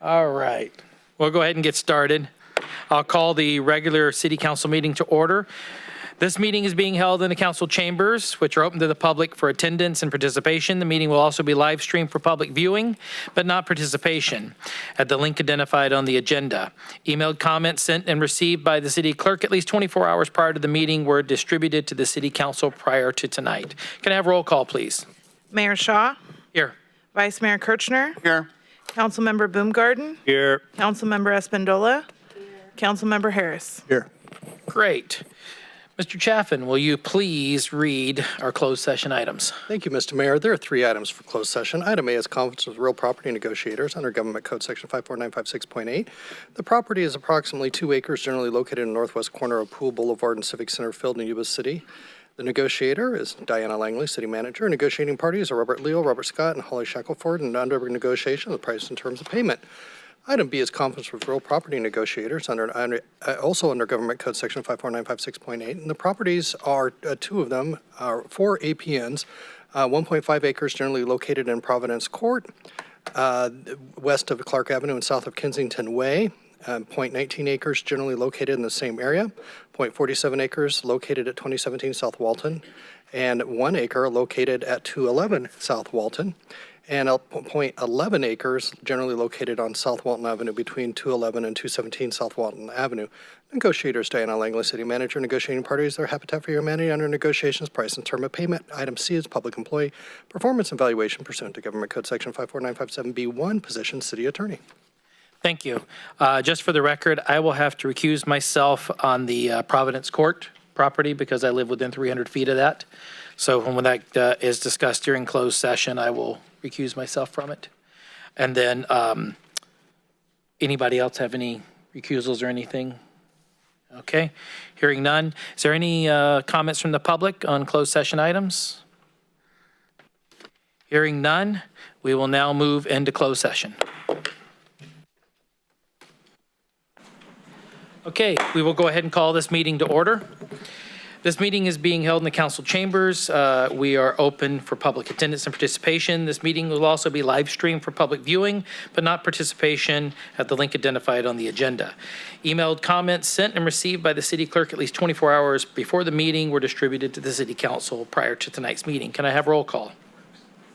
All right, we'll go ahead and get started. I'll call the regular city council meeting to order. This meeting is being held in the council chambers, which are open to the public for attendance and participation. The meeting will also be live streamed for public viewing, but not participation, at the link identified on the agenda. Emailed comments sent and received by the city clerk at least 24 hours prior to the meeting were distributed to the city council prior to tonight. Can I have roll call, please? Mayor Shaw. Here. Vice Mayor Kirchner. Here. Councilmember Boomgarden. Here. Councilmember Espandola. Councilmember Harris. Here. Great. Mr. Chaffin, will you please read our closed session items? Thank you, Mr. Mayor. There are 3 items for closed session. Item A is conference with real property negotiators under Government Code Section 54956.8. The property is approximately 2 acres generally located in the northwest corner of Pool Boulevard and Civic Center Field in Yuba City. The negotiator is Diana Langley, city manager. Negotiating parties are Robert Leal, Robert Scott, and Holly Shackelford, and under negotiation the price and terms of payment. Item B is conference with real property negotiators also under Government Code Section 54956.8. And the properties are 2 of them are 4 APNs, 1.5 acres generally located in Providence Court, west of Clark Avenue and south of Kensington Way. 0.19 acres generally located in the same area, 0.47 acres located at 2017 South Walton, and 1 acre located at 211 South Walton, and 0.11 acres generally located on South Walton Avenue between 211 and 217 South Walton Avenue. Negotiators, Diana Langley, city manager. Negotiating parties are Habitat for Humanity under negotiations, price and term of payment. Item C is public employee performance evaluation pursuant to Government Code Section 54957B1, position city attorney. Thank you. Just for the record, I will have to recuse myself on the Providence Court property because I live within 300 feet of that. So when that is discussed during closed session, I will recuse myself from it. And then anybody else have any recusals or anything? Okay, hearing none. Is there any comments from the public on closed session items? Hearing none, we will now move into closed session. Okay, we will go ahead and call this meeting to order. This meeting is being held in the council chambers. We are open for public attendance and participation. This meeting will also be live streamed for public viewing, but not participation at the link identified on the agenda. Emailed comments sent and received by the city clerk at least 24 hours before the meeting were distributed to the city council prior to tonight's meeting. Can I have roll call?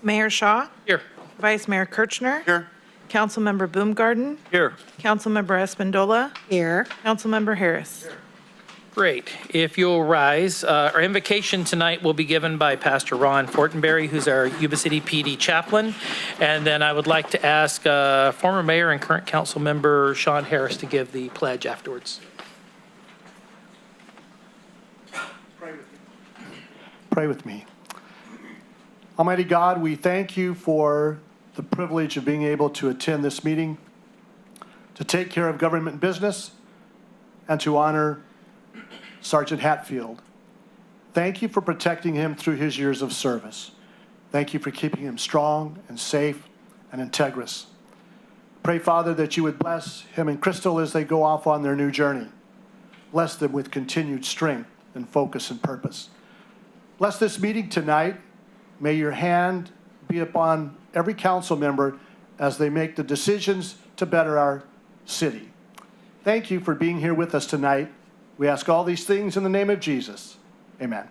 Mayor Shaw. Here. Vice Mayor Kirchner. Here. Councilmember Boomgarden. Here. Councilmember Espandola. Here. Councilmember Harris. Here. Great. If you'll rise, our invocation tonight will be given by Pastor Ron Fortenberry, who's our Yuba City PD chaplain. And then I would like to ask former mayor and current council member Sean Harris to give the pledge afterwards. Pray with me. Almighty God, we thank you for the privilege of being able to attend this meeting, to take care of government business, and to honor Sergeant Hatfield. Thank you for protecting him through his years of service. Thank you for keeping him strong and safe and integrous. Pray, Father, that you would bless him and Kristel as they go off on their new journey. Bless them with continued strength and focus and purpose. Bless this meeting tonight. May your hand be upon every council member as they make the decisions to better our city. Thank you for being here with us tonight. We ask all these things in the name of Jesus. Amen.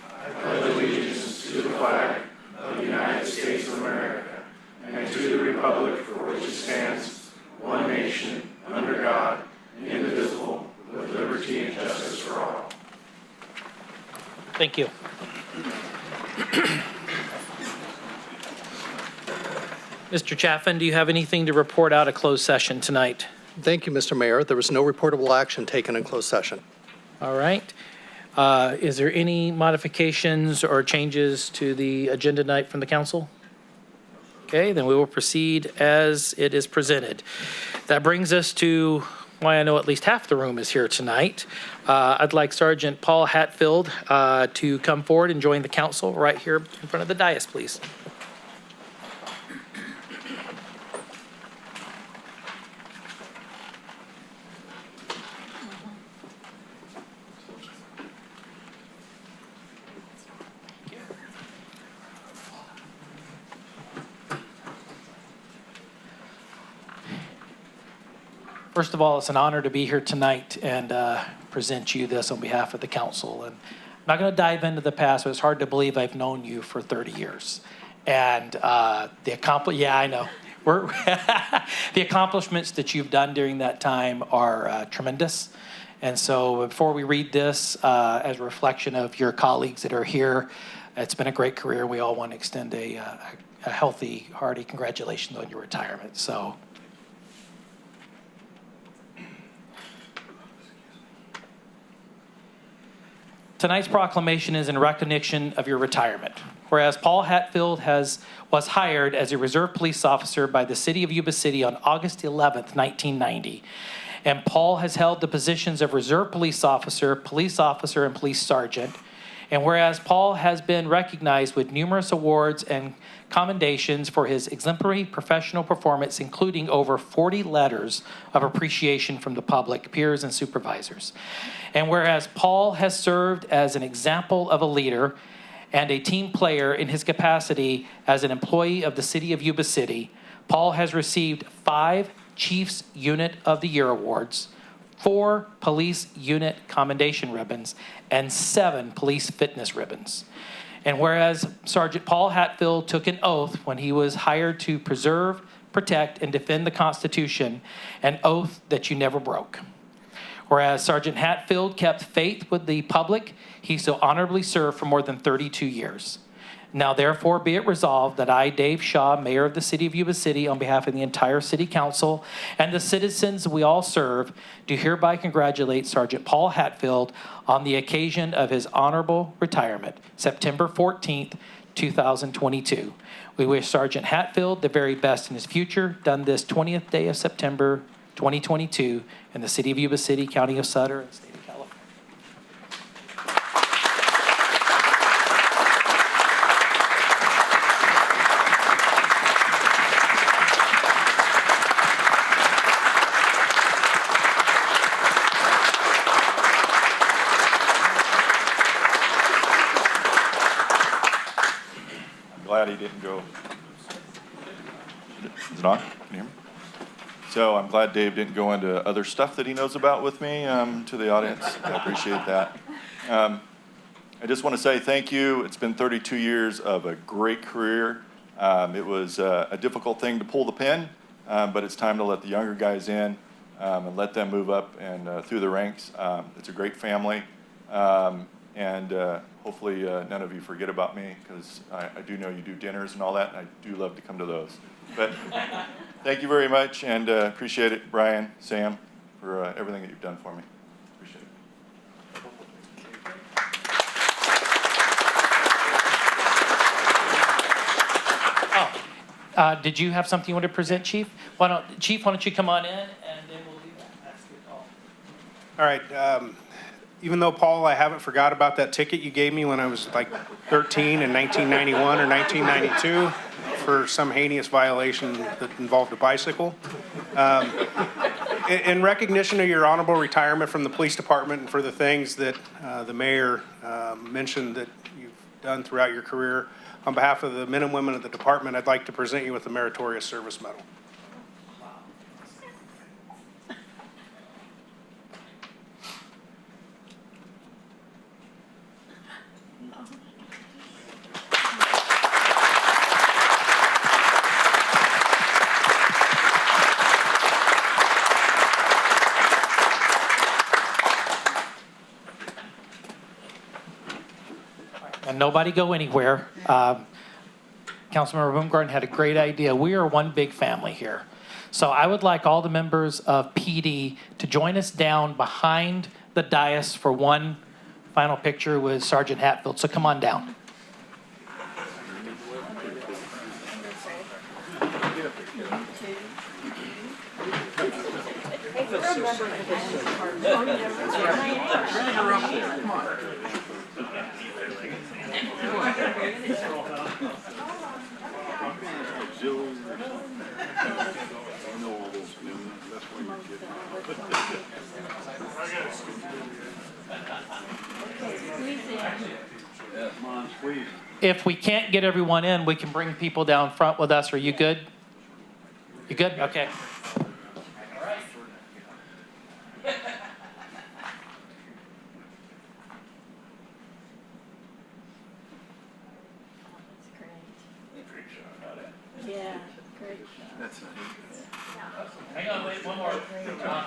I pledge allegiance to the flag of the United States of America and to the republic for which it stands, one nation, under God, indivisible, with liberty and justice for all. Thank you. Mr. Chaffin, do you have anything to report out of closed session tonight? Thank you, Mr. Mayor. There was no reportable action taken in closed session. All right. Is there any modifications or changes to the agenda tonight from the council? Okay, then we will proceed as it is presented. That brings us to why I know at least half the room is here tonight. I'd like Sergeant Paul Hatfield to come forward and join the council right here in front of the dais, please. First of all, it's an honor to be here tonight and present you this on behalf of the council. And I'm not going to dive into the past, but it's hard to believe I've known you for 30 years. And yeah, I know. The accomplishments that you've done during that time are tremendous. And so before we read this, as a reflection of your colleagues that are here, it's been a great career. We all want to extend a healthy, hearty congratulations on your retirement. So. Tonight's proclamation is in recognition of your retirement. Whereas Paul Hatfield was hired as a reserve police officer by the city of Yuba City on August 11th, 1990. And Paul has held the positions of reserve police officer, and police sergeant. And whereas Paul has been recognized with numerous awards and commendations for his exemplary professional performance, including over 40 letters of appreciation from the public, peers, and supervisors. And whereas Paul has served as an example of a leader and a team player in his capacity as an employee of the city of Yuba City, Paul has received 5 Chiefs Unit of the Year awards, 4 Police Unit Commendation ribbons, and 7 Police Fitness ribbons. And whereas Sergeant Paul Hatfield took an oath when he was hired to preserve, protect, and defend the Constitution, an oath that you never broke. Whereas Sergeant Hatfield kept faith with the public, he so honorably served for more than 32 years. Now therefore be it resolved that I, Dave Shaw, Mayor of the City of Yuba City, on behalf of the entire City Council and the citizens we all serve, do hereby congratulate Sergeant Paul Hatfield on the occasion of his honorable retirement, September 14th, 2022. We wish Sergeant Hatfield the very best in his future, done this 20th day of September 2022 in the City of Yuba City, County of Sutter, and State of California. Glad he didn't go. Is it on? Can you hear me? So I'm glad Dave didn't go into other stuff that he knows about with me to the audience. I appreciate that. I just want to say thank you. It's been 32 years of a great career. It was a difficult thing to pull the pin, but it's time to let the younger guys in and let them move up and through the ranks. It's a great family. And hopefully none of you forget about me, because I do know you do dinners and all that, and I do love to come to those. But thank you very much, and appreciate it, Brian, Sam, for everything that you've done for me. Appreciate it. Did you have something you want to present, Chief? Why don't you come on in, and then we'll do that. That's good call. All right. Even though, Paul, I haven't forgot about that ticket you gave me when I was like 13 in 1991 or 1992 for some heinous violation that involved a bicycle. In recognition of your honorable retirement from the police department and for the things that the mayor mentioned that you've done throughout your career, on behalf of the men and women of the department, I'd like to present you with the Meritorious Service Medal. And nobody go anywhere. Councilmember Boomgarden had a great idea. We are one big family here. So I would like all the members of PD to join us down behind the dais for one final picture with Sergeant Hatfield. So come on down. If we can't get everyone in, we can bring people down front with us. Are you good? You good? Okay. All right. Yeah, great. Hang on, wait, one more. There you go.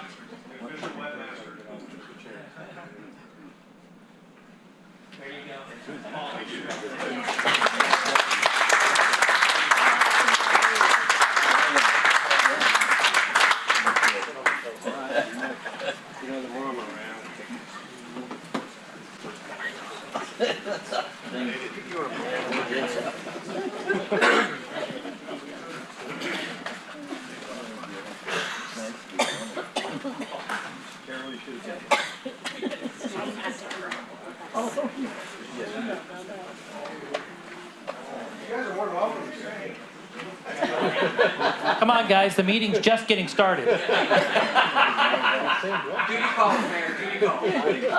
Come on, guys, the meeting's just getting started.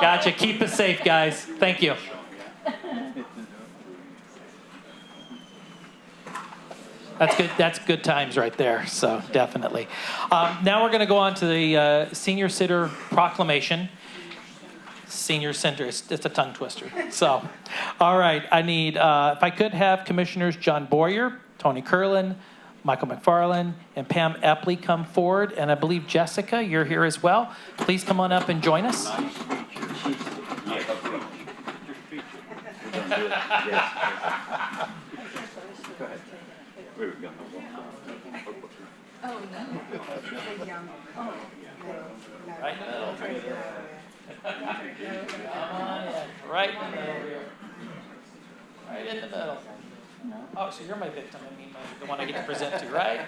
Gotcha, keep us safe, guys. Thank you. That's good times right there, so definitely. Now we're going to go on to the Senior Center Proclamation. Senior Center, it's a tongue twister. So, all right, I need, if I could have Commissioners John Boyer, Tony Curlin, Michael McFarland, and Pam Epley come forward. And I believe, Jessica, you're here as well. Please come on up and join us. Right in the middle. Come on in. Right in the middle. Right in the middle. Oh, so you're my victim. I mean, the one I get to present to, right?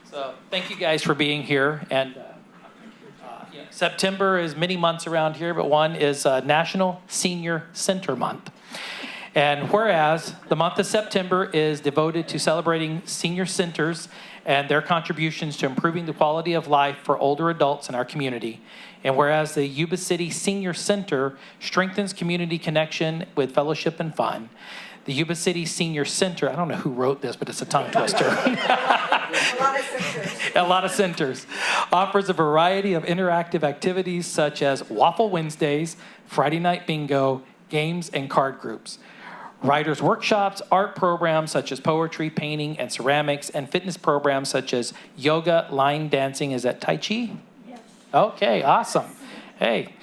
So thank you guys for being here. And September is many months around here, but one is National Senior Center Month. And whereas the month of September is devoted to celebrating senior centers and their contributions to improving the quality of life for older adults in our community. And whereas the Yuba City Senior Center strengthens community connection with fellowship and fun, the Yuba City Senior Center, I don't know who wrote this, but it's a tongue twister. A lot of centers. Offers a variety of interactive activities such as Waffle Wednesdays, Friday night bingo, games, and card groups. Writers' workshops, art programs such as poetry, painting, and ceramics, and fitness programs such as yoga, line dancing. Is that Tai Chi? Yes. Okay, awesome. Hey.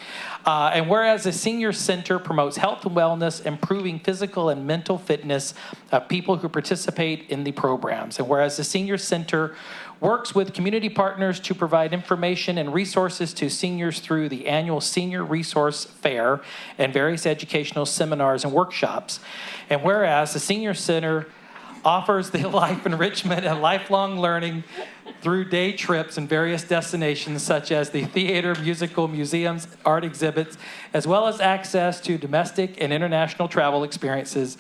And whereas the Senior Center promotes health and wellness, improving physical and mental fitness of people who participate in the programs. And whereas the Senior Center works with community partners to provide information and resources to seniors through the annual Senior Resource Fair and various educational seminars and workshops. And whereas the Senior Center offers the life enrichment and lifelong learning through day trips in various destinations such as the theater, musical, museums, art exhibits, as well as access to domestic and international travel experiences,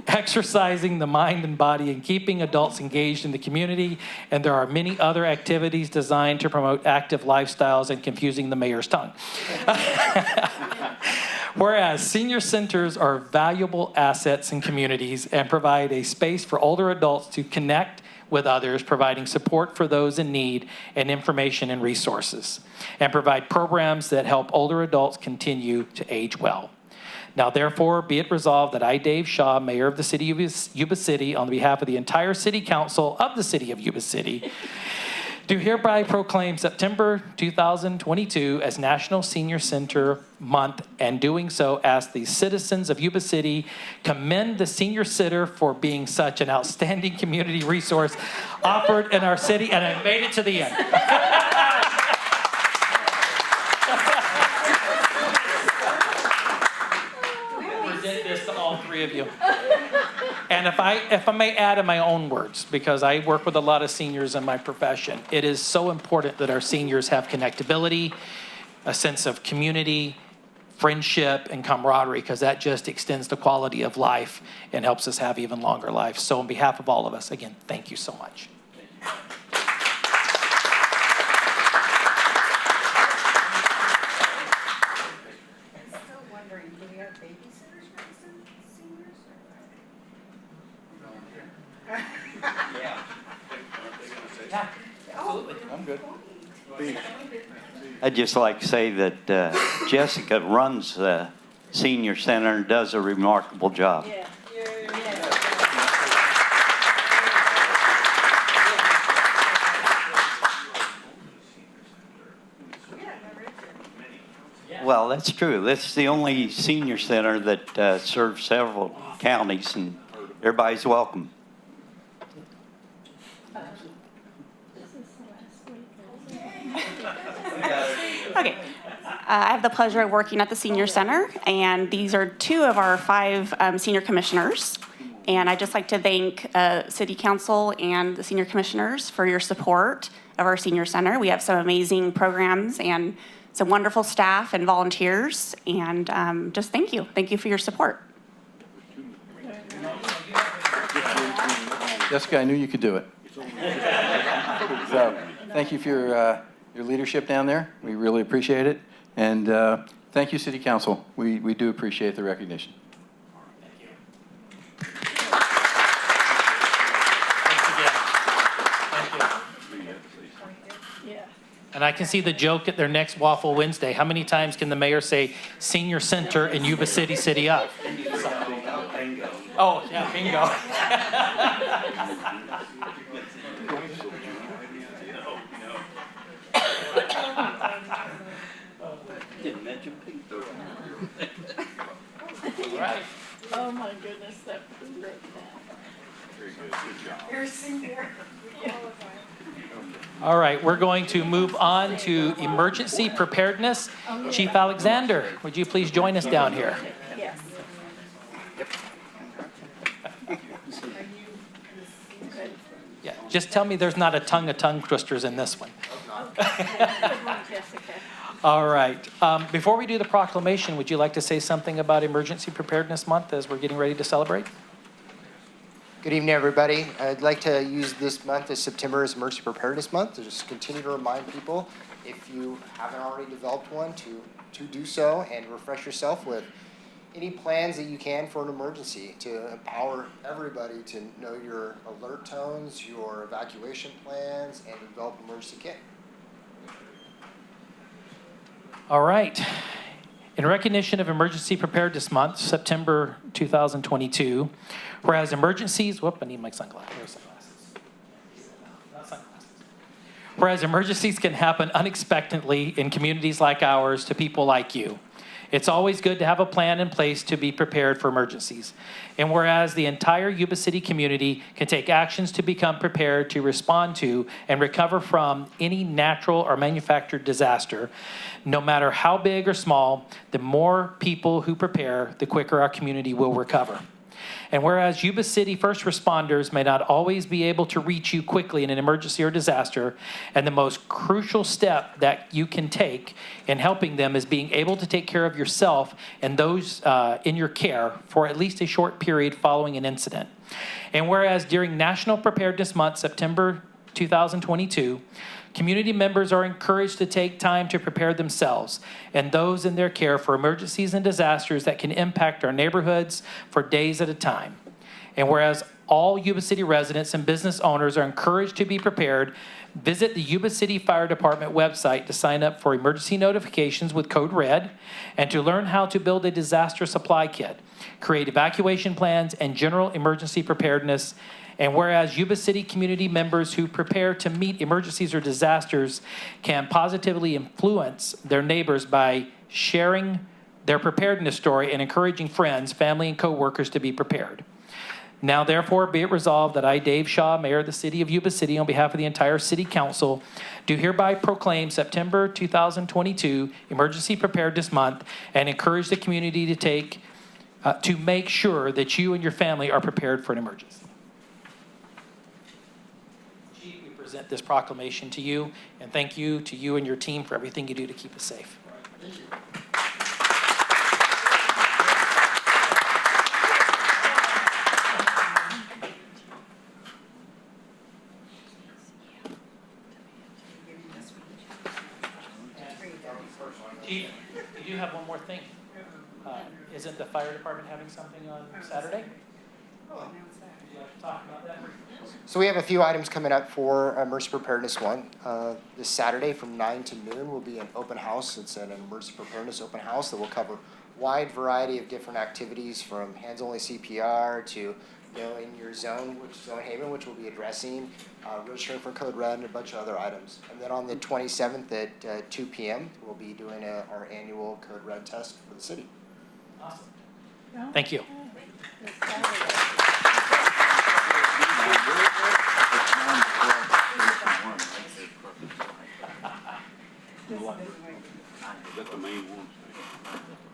exercising the mind and body and keeping adults engaged in the community. And there are many other activities designed to promote active lifestyles and confusing the mayor's tongue. Whereas senior centers are valuable assets in communities and provide a space for older adults to connect with others, providing support for those in need and information and resources, and provide programs that help older adults continue to age well. Now, therefore, be it resolved that I, Dave Shaw, Mayor of the City of Yuba City, on behalf of the entire City Council of the City of Yuba City, do hereby proclaim September 2022 as National Senior Center Month, and doing so ask the citizens of Yuba City commend the Senior Center for being such an outstanding community resource offered in our city, and I made it to the end. Present this to all three of you. And if I may add in my own words, because I work with a lot of seniors in my profession, it is so important that our seniors have connectability, a sense of community, friendship, and camaraderie, because that just extends the quality of life and helps us have even longer lives. So on behalf of all of us, again, thank you so much. I'm good. I'd just like to say that Jessica runs the senior center and does a remarkable job. Yeah. that's true. This is the only senior center that serves several counties, and everybody's welcome. Okay. I have the pleasure of working at the Senior Center, and these are 2 of our 5 senior commissioners. And I'd just like to thank City Council and the senior commissioners for your support of our Senior Center. We have some amazing programs and some wonderful staff and volunteers, and just thank you. Thank you for your support. Jessica, I knew you could do it. So, thank you for your leadership down there. We really appreciate it. And thank you, City Council. We do appreciate the recognition. And I can see the joke at their next Waffle Wednesday. How many times can the mayor say senior center in Yuba City, city up? Oh, yeah, bingo. Didn't mention bingo. Right. Oh my goodness, that wrote that. Very good. Good job. You're a senior. Yeah. All right, we're going to move on to emergency preparedness. Chief Alexander, would you please join us down here? Yes. Yeah, just tell me there's not a tongue of tongue twisters in this one. All right. Before we do the proclamation, would you like to say something about Emergency Preparedness Month as we're getting ready to celebrate? Good evening, everybody. I'd like to use this month as September as Emergency Preparedness Month to just continue to remind people, if you haven't already developed one, to do so and refresh yourself with any plans that you can for an emergency, to empower everybody to know your alert tones, your evacuation plans, and develop an emergency kit. All right. In recognition of Emergency Preparedness Month, September 2022, whereas emergencies, I need my sunglasses. Not sunglasses. Whereas emergencies can happen unexpectedly in communities like ours to people like you. It's always good to have a plan in place to be prepared for emergencies. And whereas the entire Yuba City community can take actions to become prepared to respond to and recover from any natural or manufactured disaster, no matter how big or small, the more people who prepare, the quicker our community will recover. And whereas Yuba City first responders may not always be able to reach you quickly in an emergency or disaster, and the most crucial step that you can take in helping them is being able to take care of yourself and those in your care for at least a short period following an incident. And whereas during National Preparedness Month, September 2022, community members are encouraged to take time to prepare themselves and those in their care for emergencies and disasters that can impact our neighborhoods for days at a time. And whereas all Yuba City residents and business owners are encouraged to be prepared, visit the Yuba City Fire Department website to sign up for emergency notifications with code RED and to learn how to build a disaster supply kit, create evacuation plans, and general emergency preparedness. And whereas Yuba City community members who prepare to meet emergencies or disasters can positively influence their neighbors by sharing their preparedness story and encouraging friends, family, and coworkers to be prepared. Now, therefore, be it resolved that I, Dave Shaw, Mayor of the City of Yuba City, on behalf of the entire City Council, do hereby proclaim September 2022 Emergency Preparedness Month and encourage the community to make sure that you and your family are prepared for an emergency. We present this proclamation to you, and thank you to you and your team for everything you do to keep us safe. Thank you. Chief, you do have one more thing. Isn't the fire department having something on Saturday? Would you like to talk about that? So we have a few items coming up for Emergency Preparedness Month. This Saturday from 9 to noon will be an open house. It's an emergency preparedness open house that will cover a wide variety of different activities, from hands-only CPR to in your zone, which Zonehaven, which will be addressing registering for Code Red and a bunch of other items. And then on the 27th at 2 p.m., we'll be doing our annual Code Red test for the city. Awesome. Thank you.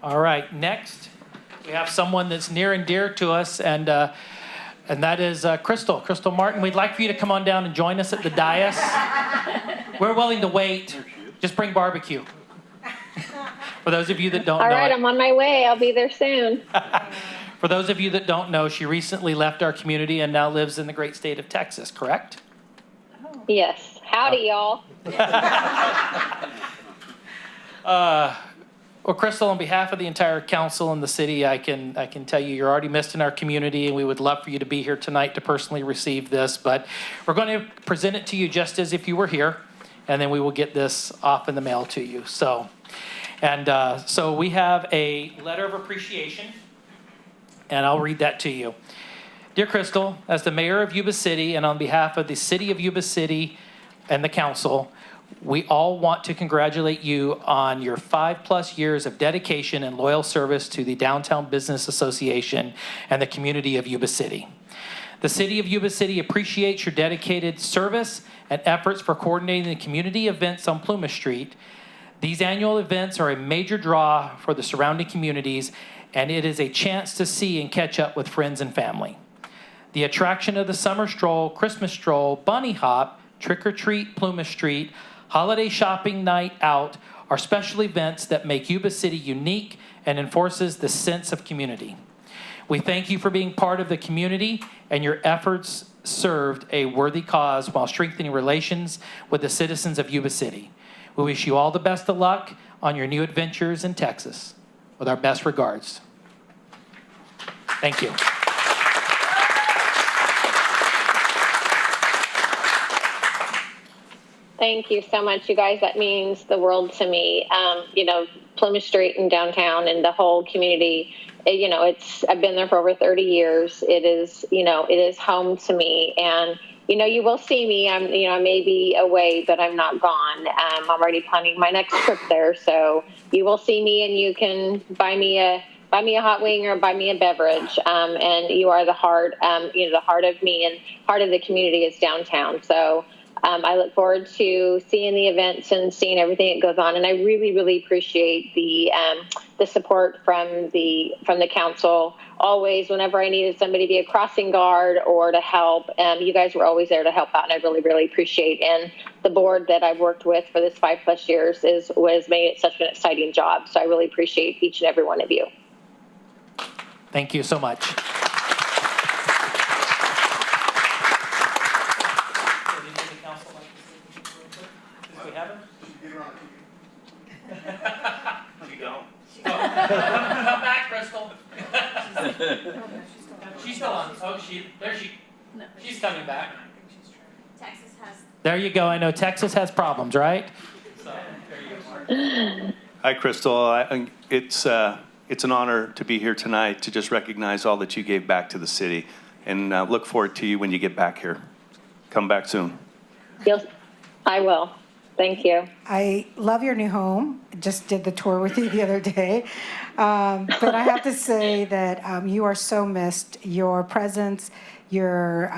All right, next we have someone that's near and dear to us, and that is Kristel. Kristel Martin, we'd like for you to come on down and join us at the dais. We're willing to wait. Just bring barbecue. For those of you that don't know. All right, it. I'm on my way. I'll be there soon. For those of you that don't know, she recently left our community and now lives in the great state of Texas, correct? Yes. Howdy, y'all. Well, Kristel, on behalf of the entire council and the city, I can tell you you're already missed in our community, and we would love for you to be here tonight to personally receive this. But we're going to present it to you just as if you were here, and then we will get this off in the mail to you. So we have a letter of appreciation, and I'll read that to you. Dear Kristel, as the mayor of Yuba City and on behalf of the city of Yuba City and the council, we all want to congratulate you on your 5+ years of dedication and loyal service to the Downtown Business Association and the community of Yuba City. The city of Yuba City appreciates your dedicated service and efforts for coordinating the community events on Plumas Street. These annual events are a major draw for the surrounding communities, and it is a chance to see and catch up with friends and family. The attraction of the summer stroll, Christmas stroll, bunny hop, trick or treat Plumas Street, holiday shopping night out are special events that make Yuba City unique and enforces the sense of community. We thank you for being part of the community, and your efforts served a worthy cause while strengthening relations with the citizens of Yuba City. We wish you all the best of luck on your new adventures in Texas. With our best regards. Thank you. Thank you so much, you guys. That means the world to me. Plymouth Street and downtown and the whole community, I've been there for over 30 years. It is home to me. And, you will see me. I may be away, but I'm not gone. I'm already planning my next trip there. So you will see me, and you can buy me a hot wing or buy me a beverage. And you are the heart, the heart of me and heart of the community is downtown. So I look forward to seeing the events and seeing everything that goes on. And I really, really appreciate the support from the council. Always, whenever I needed somebody to be a crossing guard or to help, you guys were always there to help out. And I really, really appreciate. And the board that I've worked with for this 5+ years was made it such an exciting job. So I really appreciate each and every one of you. Thank you so much. Come back, Kristel. She's still on. Oh, she's coming back. Texas has. There you go. I know Texas has problems, right? So, there you go. Hi, Kristel. It's an honor to be here tonight to just recognize all that you gave back to the city, and look forward to you when you get back here. Come back soon. Yes, I will. Thank you. I love your new home. Just did the tour with you the other day. But I have to say that you are so missed. Your presence, your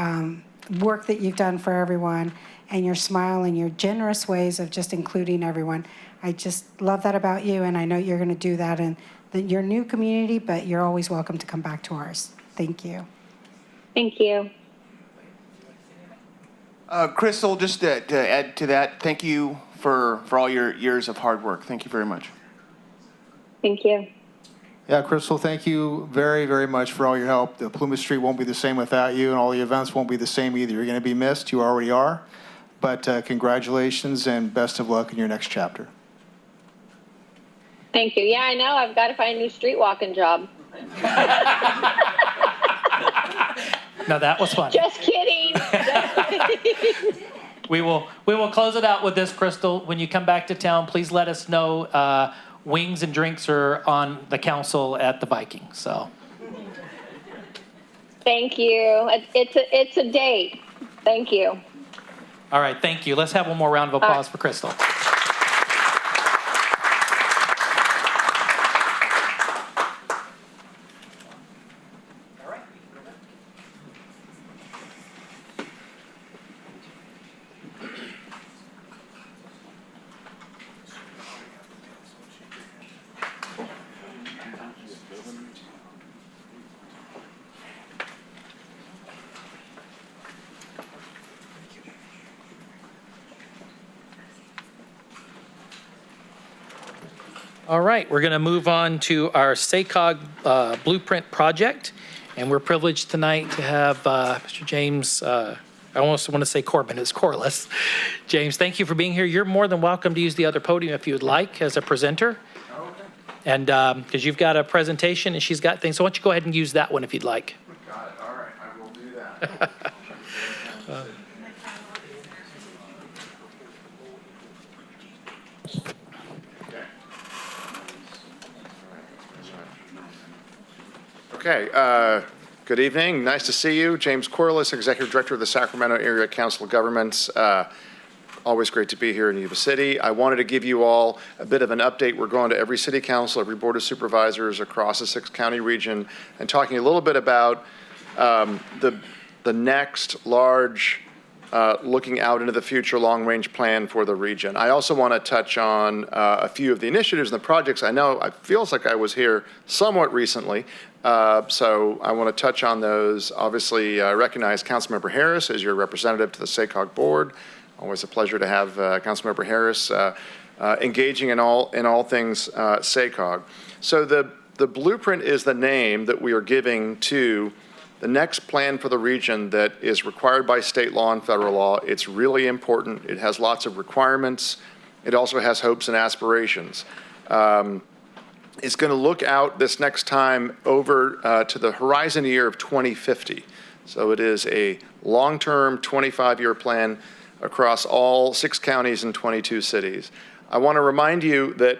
work that you've done for everyone, and your smile and your generous ways of just including everyone. I just love that about you, and I know you're going to do that in your new community, but you're always welcome to come back to ours. Thank you. Thank you. Kristel, just to add to that, thank you for all your years of hard work. Thank you very much. Thank you. Yeah, Kristel, thank you very, very much for all your help. The Plumas Street won't be the same without you, and all the events won't be the same either. You're going to be missed. You already are. But congratulations and best of luck in your next chapter. Thank you. Yeah, I know. I've got to find a new street walking job. No, that was fun. Just kidding. We will close it out with this, Kristel. When you come back to town, please let us know. Wings and drinks are on the council at the Viking. So, Thank you. It's a date. Thank you. All right, thank you. Let's have one more round of applause for Kristel. All right, we're going to move on to our SACOG blueprint project, and we're privileged tonight to have Mr. James, I almost want to say Corbin, it's Corliss. James, thank you for being here. You're more than welcome to use the other podium if you would like as a presenter. Okay. And because you've got a presentation and she's got things, so why don't you go ahead and use that one if you'd like. Got it. All right. I will do that. Okay, good evening. Nice to see you. James Corliss, Executive Director of the Sacramento Area Council of Governments. Always great to be here in Yuba City. I wanted to give you all a bit of an update. We're going to every city council, every board of supervisors across the 6-county region and talking a little bit about the next large looking out into the future long-range plan for the region. I also want to touch on a few of the initiatives and the projects. I know it feels like I was here somewhat recently, so I want to touch on those. Obviously, I recognize Councilmember Harris as your representative to the SACOG board. Always a pleasure to have Councilmember Harris engaging in all things SACOG. So the blueprint is the name that we are giving to the next plan for the region that is required by state law and federal law. It's really important. It has lots of requirements. It also has hopes and aspirations. It's going to look out this next time over to the horizon year of 2050. So it is a long-term 25-year plan across all 6 counties and 22 cities. I want to remind you that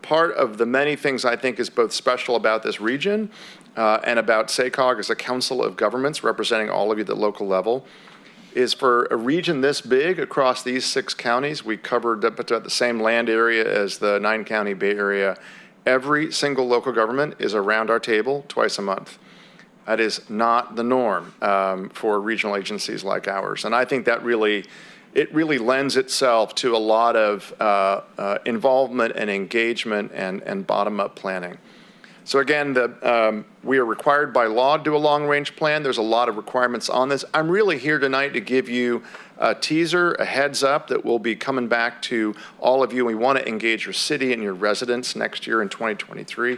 part of the many things I think is both special about this region and about SACOG as a council of governments representing all of you at the local level is for a region this big across these 6 counties. We covered the same land area as the 9-county Bay Area. Every single local government is around our table twice a month. That is not the norm for regional agencies like ours. And I think that really lends itself to a lot of involvement and engagement and bottom-up planning. So again, we are required by law to do a long-range plan. There's a lot of requirements on this. I'm really here tonight to give you a teaser, a heads up that we'll be coming back to all of you. We want to engage your city and your residents next year in 2023,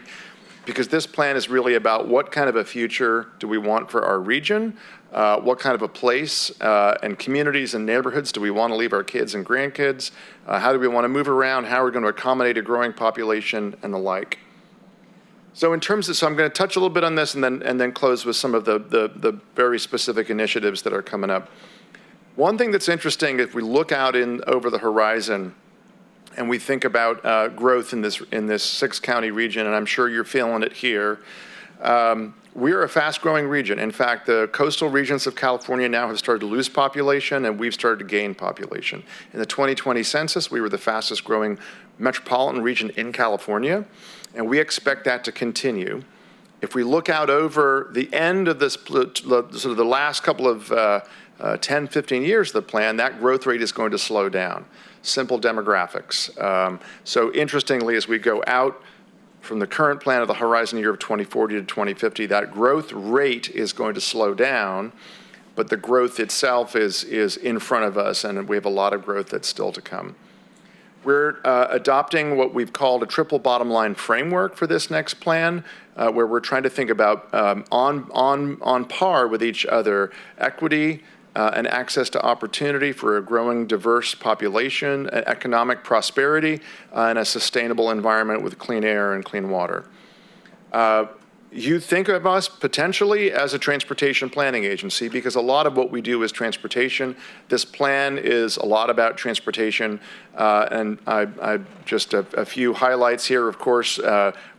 because this plan is really about what kind of a future do we want for our region, what kind of a place and communities and neighborhoods do we want to leave our kids and grandkids, how do we want to move around, how are we going to accommodate a growing population, and the like. So I'm going to touch a little bit on this and then close with some of the very specific initiatives that are coming up. One thing that's interesting, if we look out over the horizon and we think about growth in this 6-county region, and I'm sure you're feeling it here, we're a fast-growing region. In fact, the coastal regions of California now have started to lose population, and we've started to gain population. In the 2020 census, we were the fastest-growing metropolitan region in California, and we expect that to continue. If we look out over the end of this, sort of the last couple of 10, 15 years of the plan, that growth rate is going to slow down. Simple demographics. So interestingly, as we go out from the current plan of the horizon year of 2040 to 2050, that growth rate is going to slow down, but the growth itself is in front of us, and we have a lot of growth that's still to come. We're adopting what we've called a triple bottom line framework for this next plan, where we're trying to think about on par with each other, equity and access to opportunity for a growing diverse population, economic prosperity, and a sustainable environment with clean air and clean water. you think of us potentially as a transportation planning agency, because a lot of what we do is transportation. This plan is a lot about transportation, and I just a few highlights here. Of course,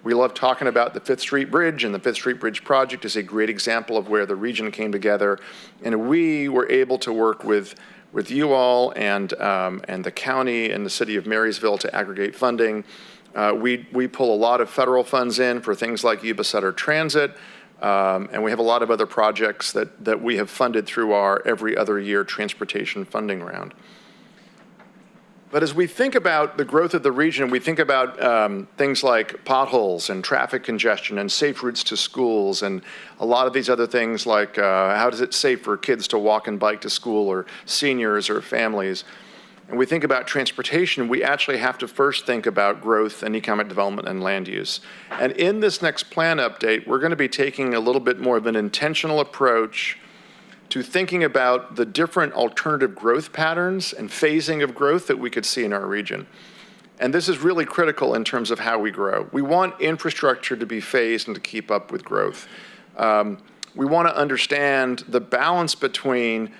we love talking about the 5th Street Bridge, and the 5th Street Bridge project is a great example of where the region came together, and we were able to work with you all and the county and the city of Marysville to aggregate funding. We pull a lot of federal funds in for things like Yuba City Transit, and we have a lot of other projects that we have funded through our every other year transportation funding round. But as we think about the growth of the region, we think about things like potholes and traffic congestion and safe routes to schools and a lot of these other things like how is it safe for kids to walk and bike to school, or seniors or families. And we think about transportation, we actually have to first think about growth and economic development and land use. And in this next plan update, we're going to be taking a little bit more of an intentional approach to thinking about the different alternative growth patterns and phasing of growth that we could see in our region. And this is really critical in terms of how we grow. We want infrastructure to be phased and to keep up with growth. We want to understand the balance between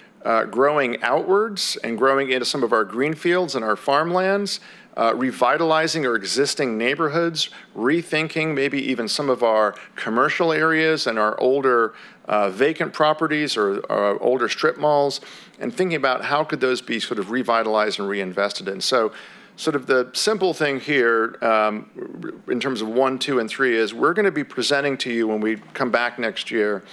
growing outwards and growing into some of our green fields and our farmlands, revitalizing our existing neighborhoods, rethinking maybe even some of our commercial areas and our older vacant properties or older strip malls, and thinking about how could those be sort of revitalized and reinvested in. So sort of the simple thing here in terms of 1, 2, and 3 is we're going to be presenting to you when we come back next year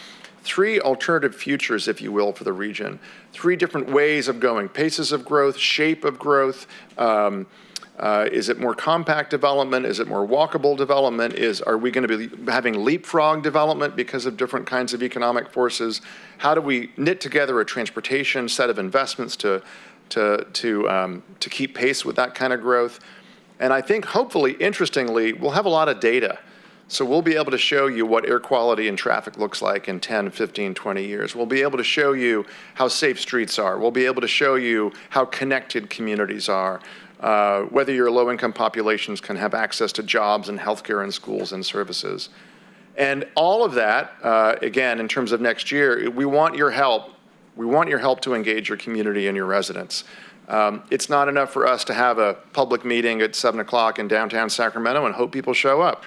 3 alternative futures, if you will, for the region. 3 different ways of going, paces of growth, shape of growth. Is it more compact development? Is it more walkable development? Are we going to be having leapfrog development because of different kinds of economic forces? How do we knit together a transportation set of investments to keep pace with that kind of growth? And I think, hopefully, interestingly, we'll have a lot of data. So we'll be able to show you what air quality and traffic looks like in 10, 15, 20 years. We'll be able to show you how safe streets are. We'll be able to show you how connected communities are. Whether your low-income populations can have access to jobs and healthcare and schools and services. And all of that, again, in terms of next year, we want your help. We want your help to engage your community and your residents. It's not enough for us to have a public meeting at 7 o'clock in downtown Sacramento and hope people show up.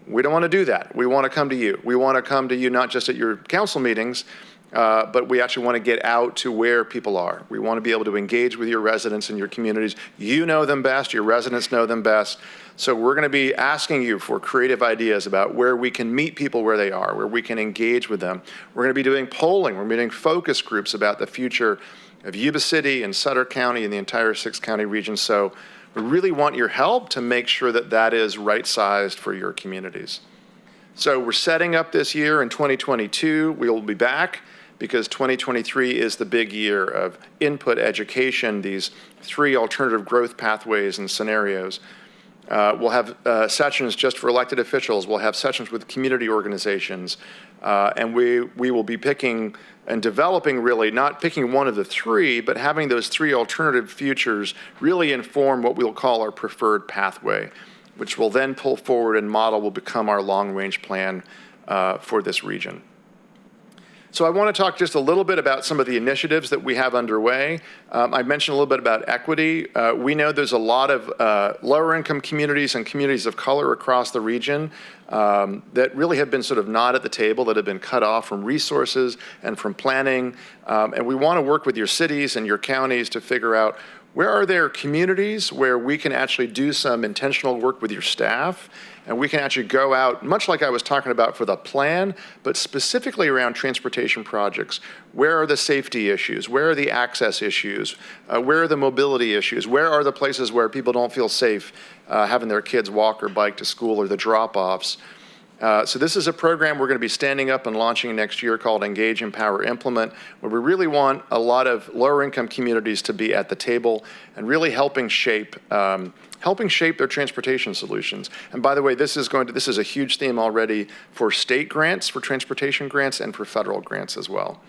We don't want to do that. We want to come to you. We want to come to you not just at your council meetings, but we actually want to get out to where people are. We want to be able to engage with your residents and your communities. You know them best. Your residents know them best. So we're going to be asking you for creative ideas about where we can meet people where they are, where we can engage with them. We're going to be doing polling. We're doing focus groups about the future of Yuba City and Sutter County and the entire 6-county region. So we really want your help to make sure that that is right-sized for your communities. So we're setting up this year in 2022. We will be back because 2023 is the big year of input education, these 3 alternative growth pathways and scenarios. We'll have sessions just for elected officials. We'll have sessions with community organizations. And we will be picking and developing, really, not picking one of the 3, but having those 3 alternative futures really inform what we'll call our preferred pathway, which will then pull forward and model will become our long-range plan for this region. So I want to talk just a little bit about some of the initiatives that we have underway. I mentioned a little bit about equity. We know there's a lot of lower income communities and communities of color across the region that really have been sort of not at the table, that have been cut off from resources and from planning. And we want to work with your cities and your counties to figure out where are there communities where we can actually do some intentional work with your staff, and we can actually go out, much like I was talking about for the plan, but specifically around transportation projects. Where are the safety issues? Where are the access issues? Where are the mobility issues? Where are the places where people don't feel safe having their kids walk or bike to school, or the drop-offs? So this is a program we're going to be standing up and launching next year called Engage, Empower, Implement, where we really want a lot of lower income communities to be at the table and really helping shape their transportation solutions. And by the way, this is a huge theme already for state grants, for transportation grants, and for federal grants as well.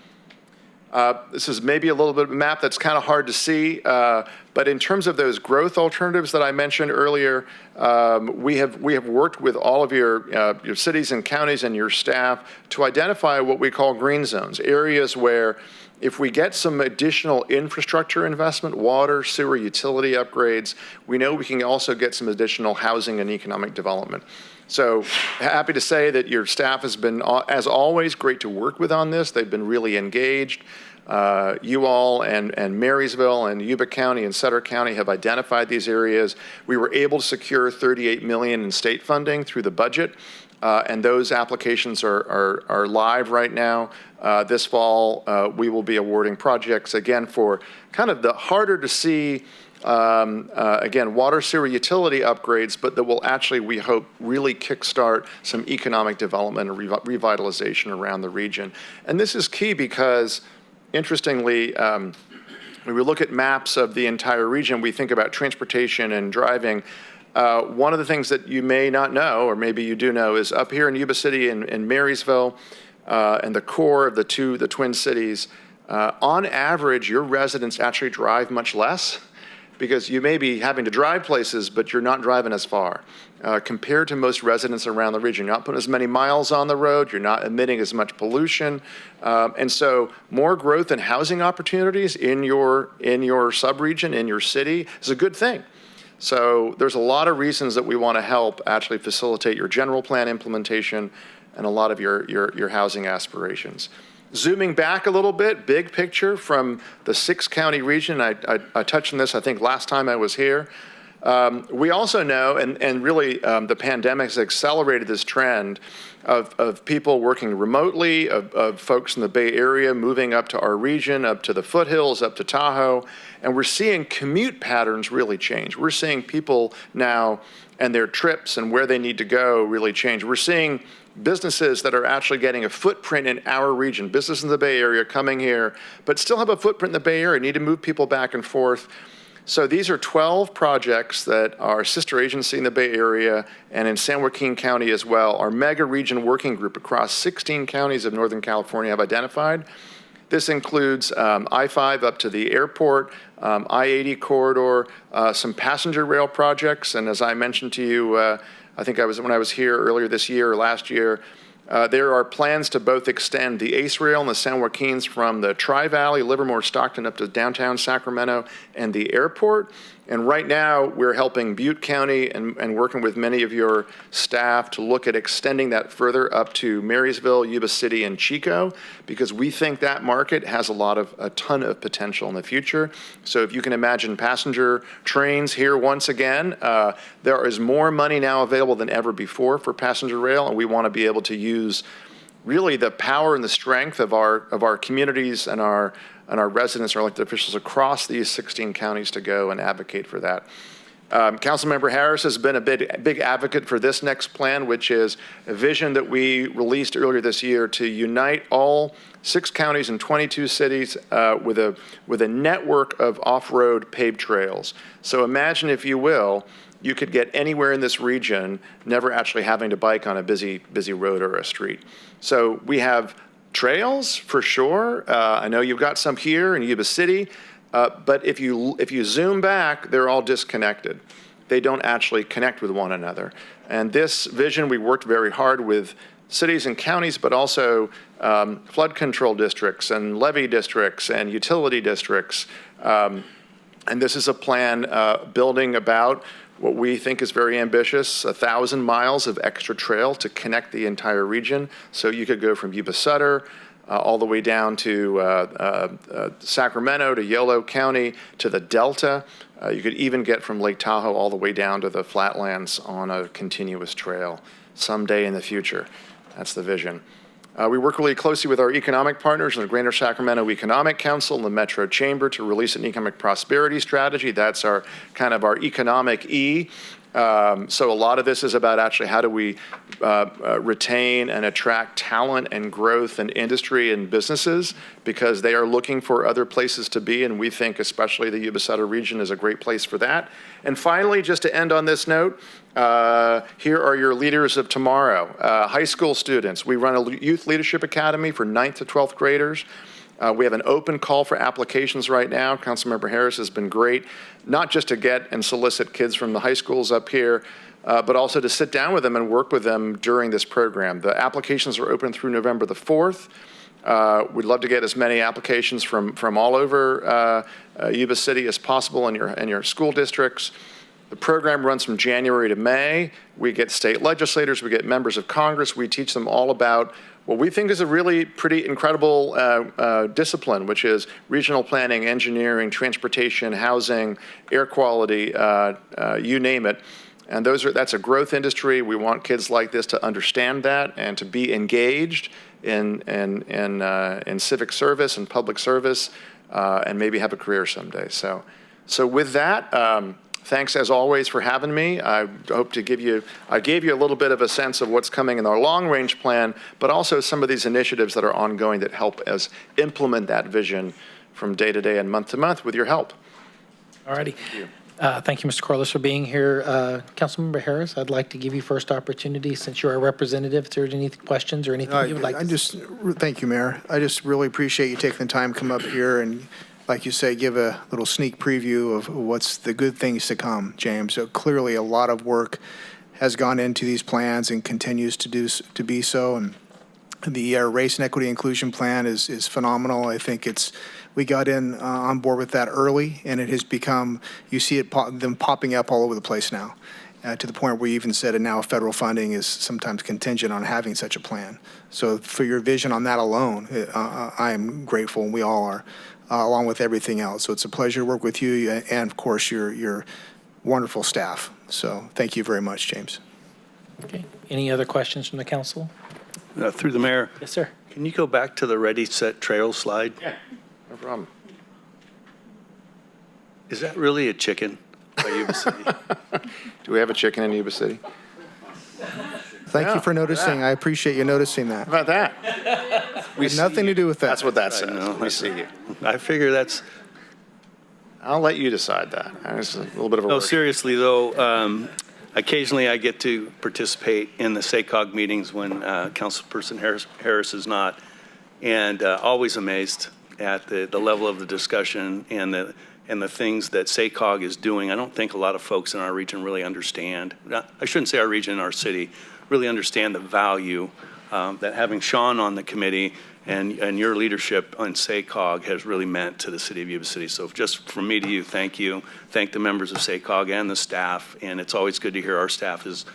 This is maybe a little bit of a map that's kind of hard to see, but in terms of those growth alternatives that I mentioned earlier, we have worked with all of your cities and counties and your staff to identify what we call green zones, areas where if we get some additional infrastructure investment, water, sewer, utility upgrades, we know we can also get some additional housing and economic development. So happy to say that your staff has been, as always, great to work with on this. They've been really engaged. You all and Marysville and Yuba County and Sutter County have identified these areas. We were able to secure $38 million in state funding through the budget, and those applications are live right now. This fall, we will be awarding projects, again, for kind of the harder to see, again, water, sewer, utility upgrades, but that will actually, we hope, really kickstart some economic development and revitalization around the region. And this is key because, interestingly, when we look at maps of the entire region, we think about transportation and driving. One of the things that you may not know, or maybe you do know, is up here in Yuba City and Marysville, and the core of the twin cities, on average, your residents actually drive much less, because you may be having to drive places, but you're not driving as far. Compared to most residents around the region, you're not putting as many miles on the road, you're not emitting as much pollution, and so more growth and housing opportunities in your subregion, in your city, is a good thing. So there's a lot of reasons that we want to help actually facilitate your general plan implementation and a lot of your housing aspirations. Zooming back a little bit, big picture from the 6-county region, I touched on this, I think, last time I was here. We also know, and really the pandemic has accelerated this trend of people working remotely, of folks in the Bay Area moving up to our region, up to the foothills, up to Tahoe, and we're seeing commute patterns really change. We're seeing people now and their trips and where they need to go really change. We're seeing businesses that are actually getting a footprint in our region, businesses in the Bay Area coming here, but still have a footprint in the Bay Area, need to move people back and forth. So these are 12 projects that our sister agency in the Bay Area and in San Joaquin County as well, our mega region working group across 16 counties of Northern California have identified. This includes I-5 up to the airport, I-80 corridor, some passenger rail projects, and as I mentioned to you, I think when I was here earlier this year or last year, there are plans to both extend the ACE Rail and the San Joaquins from the Tri-Valley, Livermore, Stockton up to downtown Sacramento and the airport. And right now, we're helping Butte County and working with many of your staff to look at extending that further up to Marysville, Yuba City, and Chico, because we think that market has a ton of potential in the future. So if you can imagine passenger trains here once again, there is more money now available than ever before for passenger rail, and we want to be able to use really the power and the strength of our communities and our residents, our elected officials across these 16 counties to go and advocate for that. Councilmember Harris has been a big advocate for this next plan, which is a vision that we released earlier this year to unite all 6 counties and 22 cities with a network of off-road paved trails. So imagine, if you will, you could get anywhere in this region, never actually having to bike on a busy road or a street. So we have trails for sure. I know you've got some here in Yuba City, but if you zoom back, they're all disconnected. They don't actually connect with one another. And this vision, we worked very hard with cities and counties, but also flood control districts and levee districts and utility districts. And this is a plan building about what we think is very ambitious, 1,000 miles of extra trail to connect the entire region. So you could go from Yuba Sutter all the way down to Sacramento, to Yolo County, to the Delta. You could even get from Lake Tahoe all the way down to the flatlands on a continuous trail someday in the future. That's the vision. We work really closely with our economic partners in the Greater Sacramento Economic Council and the Metro Chamber to release an economic prosperity strategy. That's our kind of our economic E. So a lot of this is about actually how do we retain and attract talent and growth and industry and businesses, because they are looking for other places to be, and we think especially the Yuba Sutter region is a great place for that. And finally, just to end on this note, here are your leaders of tomorrow. High school students. We run a youth leadership academy for 9th to 12th graders. We have an open call for applications right now. Councilmember Harris has been great, not just to get and solicit kids from the high schools up here, but also to sit down with them and work with them during this program. The applications are open through November the 4th. We'd love to get as many applications from all over Yuba City as possible in your school districts. The program runs from January to May. We get state legislators, we get members of Congress. We teach them all about what we think is a really pretty incredible discipline, which is regional planning, engineering, transportation, housing, air quality, you name it. And that's a growth industry. We want kids like this to understand that and to be engaged in civic service and public service, and maybe have a career someday. So with that, thanks as always for having me. I hope to gave you a little bit of a sense of what's coming in our long-range plan, but also some of these initiatives that are ongoing that help us implement that vision from day to day and month to month with your help. All righty. Thank you, Mr. Corliss, for being here. Councilmember Harris, I'd like to give you first opportunity since you're a representative. If there's any questions or anything you would like to Thank you, Mayor. I just really appreciate you taking the time to come up here and, like you say, give a little sneak preview of what's the good things to come, James. So clearly a lot of work has gone into these plans and continues to be so. And the Race and Equity Inclusion Plan is phenomenal. I think we got on board with that early, and it has become, you see them popping up all over the place now, to the point where we even said, and now federal funding is sometimes contingent on having such a plan. So for your vision on that alone, I am grateful, and we all are, along with everything else. So it's a pleasure to work with you, and of course your wonderful staff. So thank you very much, James. Okay. Any other questions from the council? Through the mayor. Yes, sir. Can you go back to the Ready, Set, Trail slide? Yeah, no problem. Is that really a chicken by Yuba City? Do we have a chicken in Yuba City? Thank you for noticing. I appreciate you noticing that. How about that? We had nothing to do with that. That's what that says. We see you. I figure that's... I'll let you decide that. It's a little bit of a No, work. seriously, though, occasionally I get to participate in the SACOG meetings when Councilperson Harris is not, and always amazed at the level of the discussion and the things that SACOG is doing. I don't think a lot of folks in our region really understand. I shouldn't say our region, our city, really understand the value that having Sean on the committee and your leadership on SACOG has really meant to the city of Yuba City. So just from me to you, thank you. Thank the members of SACOG and the staff. And it's always good to hear our staff is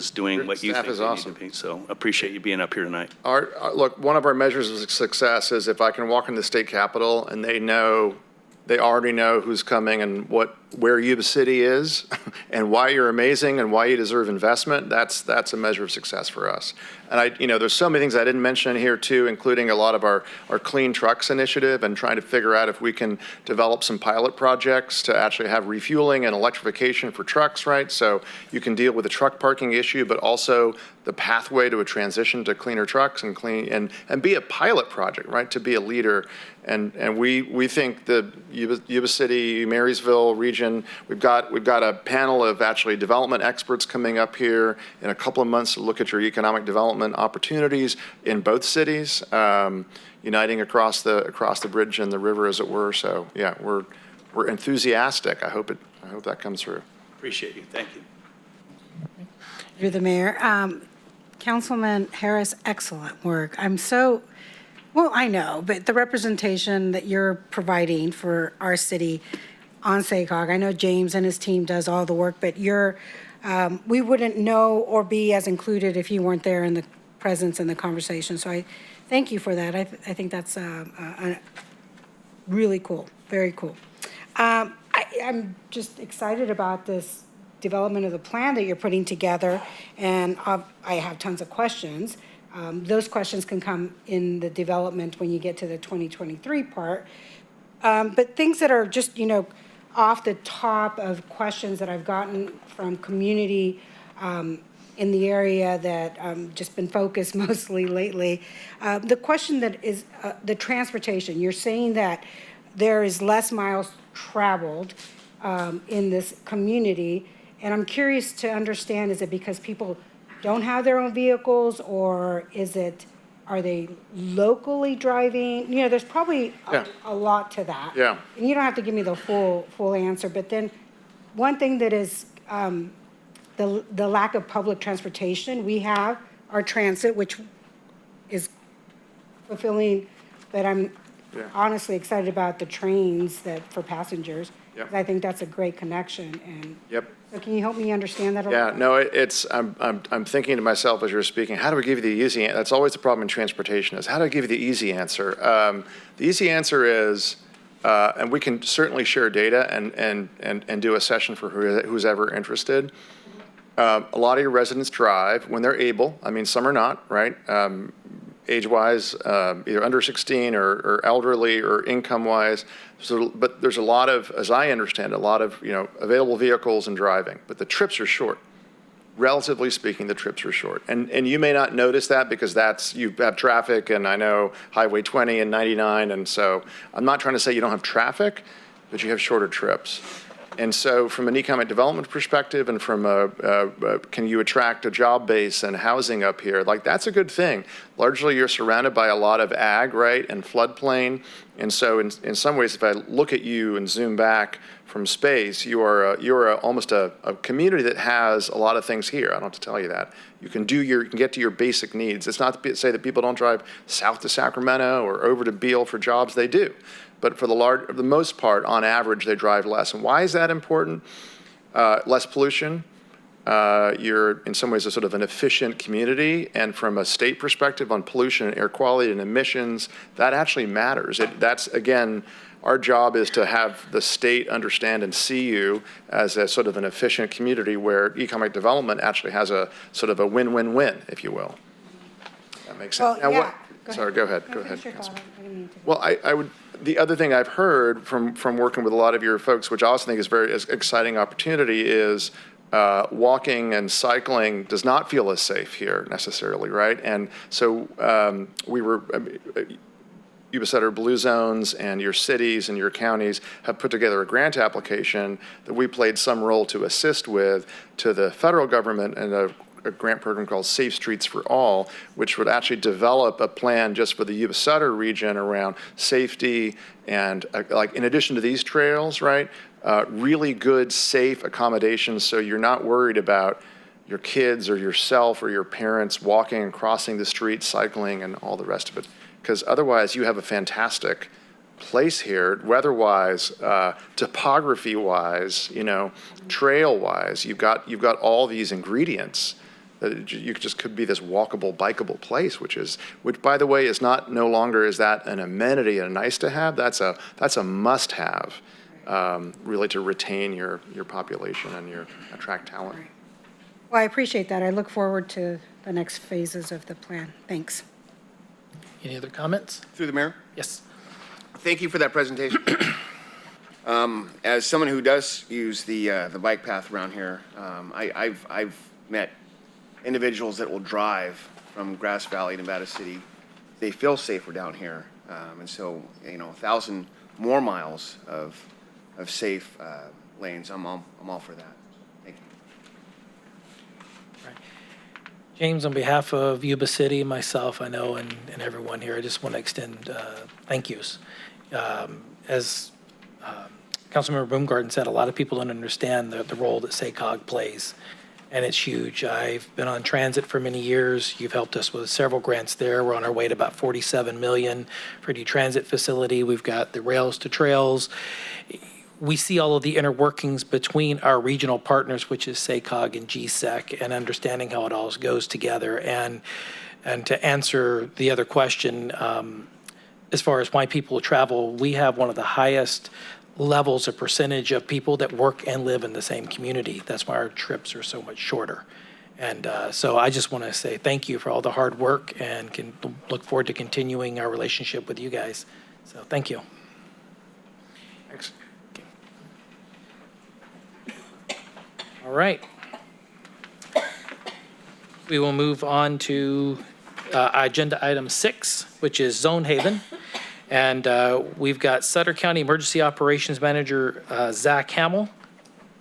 doing what you think is they awesome. need to be. So appreciate you being up here tonight. Look, one of our measures of success is if I can walk in the state capitol and they already know who's coming and where Yuba City is and why you're amazing and why you deserve investment. That's a measure of success for us. And there's so many things I didn't mention in here too, including a lot of our Clean Trucks initiative and trying to figure out if we can develop some pilot projects to actually have refueling and electrification for trucks, right? So you can deal with the truck parking issue, but also the pathway to a transition to cleaner trucks and be a pilot project, right? To be a leader. And we think the Yuba City, Marysville region, we've got a panel of actually development experts coming up here in a couple of months to look at your economic development opportunities in both cities, uniting across the bridge and the river, as it were. So yeah, we're enthusiastic. I hope that comes through. Appreciate you. Thank you. You're the mayor. Councilman Harris, excellent work. I know, but the representation that you're providing for our city on SACOG, I know James and his team does all the work, but we wouldn't know or be as included if you weren't there in the presence and the conversation. So I thank you for that. I think that's really cool, very cool. I'm just excited about this development of the plan that you're putting together, and I have tons of questions. Those questions can come in the development when you get to the 2023 part. But things that are just, off the top of questions that I've gotten from community in the area that just been focused mostly lately. The question that is the transportation. You're saying that there is less miles traveled in this community. And I'm curious to understand, is it because people don't have their own vehicles, or is it Are they locally driving? You know, there's probably Yeah. a lot to that. Yeah. And you don't have to give me the full answer, but then one thing that is the lack of public transportation. We have our transit, which is fulfilling, but I'm honestly excited about the trains that for passengers. Yep. I think that's a great connection. And Yep. so can you help me understand that a Yeah, little? no, I'm thinking to myself as you're speaking, how do we give you the easy, that's always the problem in transportation, is how do I give you the easy answer? The easy answer is, and we can certainly share data and do a session for who's ever interested. A lot of your residents drive when they're able. I mean, some are not, right? Age-wise, either under 16 or elderly or income-wise. So, but there's a lot of, as I understand it, a lot of, available vehicles and driving, but the trips are short. Relatively speaking, the trips are short. And you may not notice that because you have traffic, and I know Highway 20 and 99, and so I'm not trying to say you don't have traffic, but you have shorter trips. And so from an economic development perspective and from can you attract a job base and housing up here, like that's a good thing. Largely you're surrounded by a lot of ag, right, and floodplain. And so in some ways, if I look at you and zoom back from space, you're almost a community that has a lot of things here. I don't have to tell you that. You can get to your basic needs. It's not to say that people don't drive south to Sacramento or over to Beale for jobs. They do. But for the most part, on average, they drive less. And why is that important? Less pollution. You're in some ways a sort of an efficient community. And from a state perspective on pollution and air quality and emissions, that actually matters. That's, again, our job is to have the state understand and see you as a sort of an efficient community where economic development actually has a sort of a win-win-win, if you will. That makes sense. Well, Now, yeah. Sorry, go ahead. Go Finish ahead. your thought. I didn't mean to. Well, I would. The other thing I've heard from working with a lot of your folks, which I also think is very exciting opportunity, is walking and cycling does not feel as safe here necessarily, right? And so Yuba City Blue Zones and your cities and your counties have put together a grant application that we played some role to assist with to the federal government and a grant program called Safe Streets for All, which would actually develop a plan just for the Yuba City region around safety and like in addition to these trails, right? Really good, safe accommodations so you're not worried about your kids or yourself or your parents walking and crossing the street, cycling, and all the rest of it. Because otherwise you have a fantastic place here, weather-wise, topography-wise, trail-wise. You've got all these ingredients that you just could be this walkable, bikeable place, which by the way is no longer is that an amenity and a nice to have. That's a must have, really, to retain your population and attract talent. Well, I appreciate that. I look forward to the next phases of the plan. Thanks. Any other comments? Through the mayor? Yes. Thank you for that presentation. As someone who does use the bike path around here, I've met individuals that will drive from Grass Valley, Nevada City. They feel safer down here, and so 1,000 more miles of safe lanes. I'm all for that. Thank you. Right. James, on behalf of Yuba City, myself, I know, and everyone here, I just want to extend thank yous. As Councilmember Boomgarden said, a lot of people don't understand the role that SACOG plays, and it's huge. I've been on transit for many years. You've helped us with several grants there. We're on our way to about $47 million for a new transit facility. We've got the rails to trails. We see all of the inner workings between our regional partners, which is SACOG and GSEC, and understanding how it all goes together. And to answer the other question, as far as why people travel, we have one of the highest levels of percentage of people that work and live in the same community. That's why our trips are so much shorter. And so I just want to say thank you for all the hard work and can look forward to continuing our relationship with you guys. So thank you. Thanks. All right. We will move on to agenda item 6, which is Zonehaven. And we've got Sutter County Emergency Operations Manager Zach Hamill.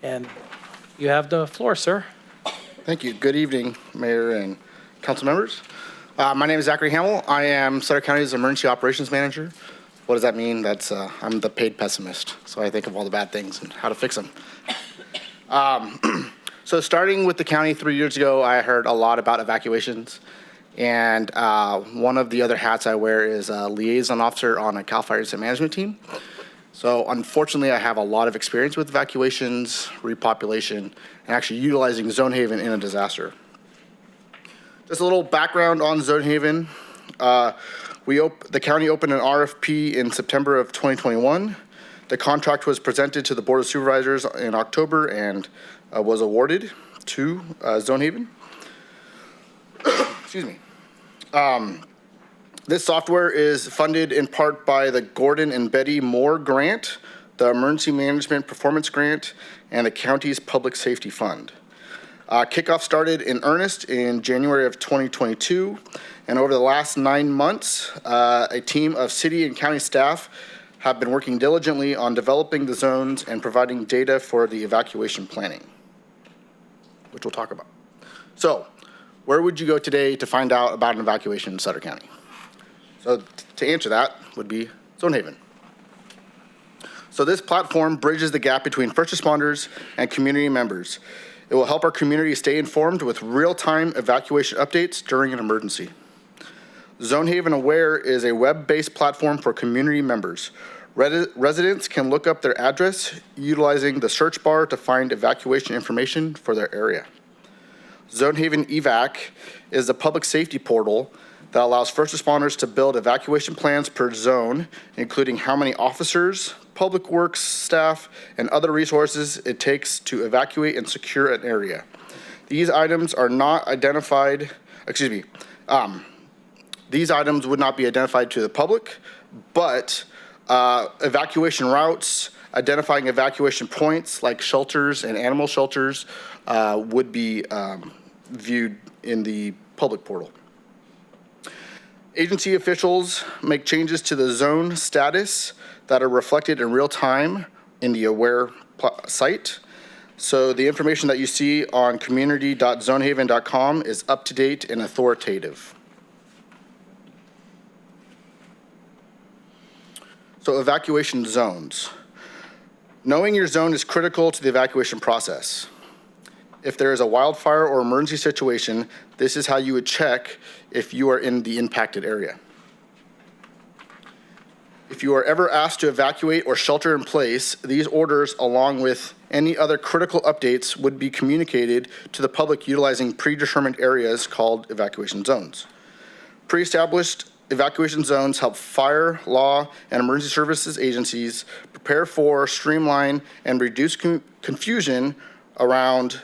And you have the floor, sir. Thank you. Good evening, Mayor and council members. My name is Zachary Hamill. I am Sutter County's Emergency Operations Manager. What does that mean? That's I'm the paid pessimist, so I think of all the bad things and how to fix them. So starting with the county 3 years ago, I heard a lot about evacuations, and one of the other hats I wear is a liaison officer on a CAL FIRE incident management team. So unfortunately, I have a lot of experience with evacuations, repopulation, and actually utilizing Zonehaven in a disaster. Just a little background on Zonehaven. The county opened an RFP in September of 2021. The contract was presented to the Board of Supervisors in October and was awarded to Zonehaven. Excuse me. This software is funded in part by the Gordon and Betty Moore Grant, the Emergency Management Performance Grant, and the county's Public Safety Fund. Kickoff started in earnest in January of 2022, and over the last 9 months, a team of city and county staff have been working diligently on developing the zones and providing data for the evacuation planning, which we'll talk about. So, where would you go today to find out about an evacuation in Sutter County? So, to answer that would be Zonehaven. So this platform bridges the gap between first responders and community members. It will help our community stay informed with real-time evacuation updates during an emergency. Zonehaven Aware is a web-based platform for community members. Residents can look up their address utilizing the search bar to find evacuation information for their area. Zonehaven EVAC is a public safety portal that allows first responders to build evacuation plans per zone, including how many officers, public works staff, and other resources it takes to evacuate and secure an area. These items are not identified, these items would not be identified to the public, but evacuation routes, identifying evacuation points like shelters and animal shelters would be viewed in the public portal. Agency officials make changes to the zone status that are reflected in real time in the Aware site. So the information that you see on community.zonehaven.com is up to date and authoritative. So evacuation zones. Knowing your zone is critical to the evacuation process. If there is a wildfire or emergency situation, this is how you would check if you are in the impacted area. If you are ever asked to evacuate or shelter in place, these orders, along with any other critical updates, would be communicated to the public utilizing predetermined areas called evacuation zones. Pre-established evacuation zones help fire, law, and emergency services agencies prepare for, streamline, and reduce confusion around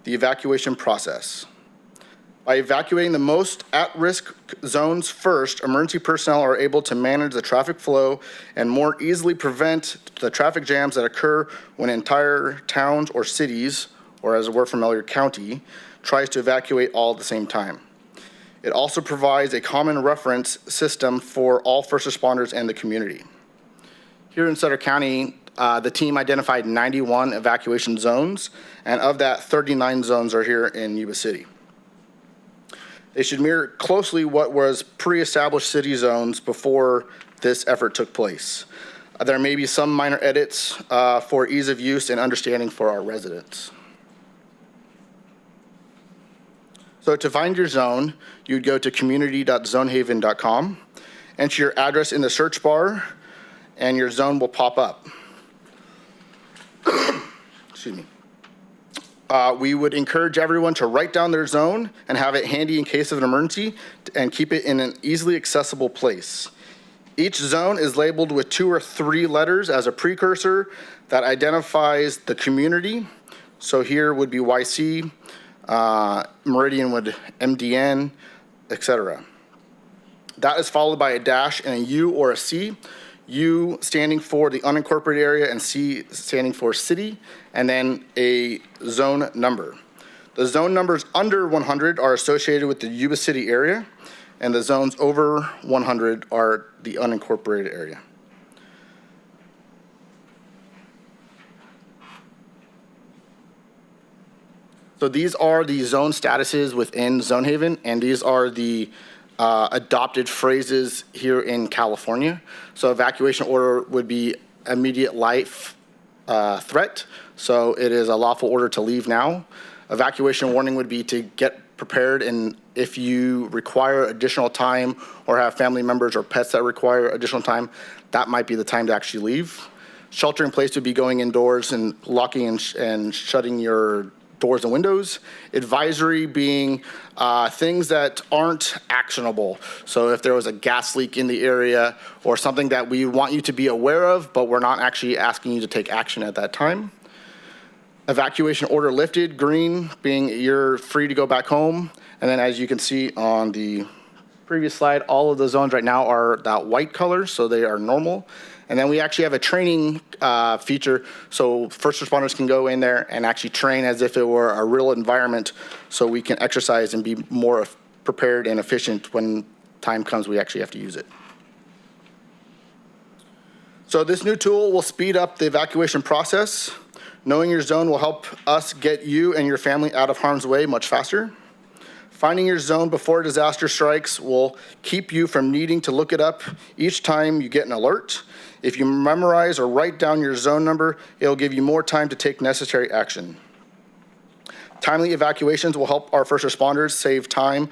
the evacuation process. By evacuating the most at-risk zones first, emergency personnel are able to manage the traffic flow and more easily prevent the traffic jams that occur when entire towns or cities, or as we're familiar, county, tries to evacuate all at the same time. It also provides a common reference system for all first responders and the community. Here in Sutter County, the team identified 91 evacuation zones, and of that, 39 zones are here in Yuba City. They should mirror closely what was pre-established city zones before this effort took place. There may be some minor edits for ease of use and understanding for our residents. So to find your zone, you'd go to community.zonehaven.com, enter your address in the search bar, and your zone will pop up. Excuse me. We would encourage everyone to write down their zone and have it handy in case of an emergency and keep it in an easily accessible place. Each zone is labeled with 2 or 3 letters as a precursor that identifies the community. So here would be YC, Meridian would MDN, etc. That is followed by a dash and a U or a C. U standing for the unincorporated area and C standing for city, and then a zone number. The zone numbers under 100 are associated with the Yuba City area, and the zones over 100 are the unincorporated area. So these are the zone statuses within Zonehaven, and these are the adopted phrases here in California. So evacuation order would be immediate life threat. So it is a lawful order to leave now. Evacuation warning would be to get prepared, and if you require additional time or have family members or pets that require additional time, that might be the time to actually leave. Shelter in place would be going indoors and locking and shutting your doors and windows. Advisory being things that aren't actionable. So if there was a gas leak in the area or something that we want you to be aware of, but we're not actually asking you to take action at that time. Evacuation order lifted, green being you're free to go back home. And then as you can see on the previous slide, all of the zones right now are that white color, so they are normal. And then we actually have a training feature, so first responders can go in there and actually train as if it were a real environment, so we can exercise and be more prepared and efficient when time comes we actually have to use it. So this new tool will speed up the evacuation process. Knowing your zone will help us get you and your family out of harm's way much faster. Finding your zone before a disaster strikes will keep you from needing to look it up each time you get an alert. If you memorize or write down your zone number, it'll give you more time to take necessary action. Timely evacuations will help our first responders save time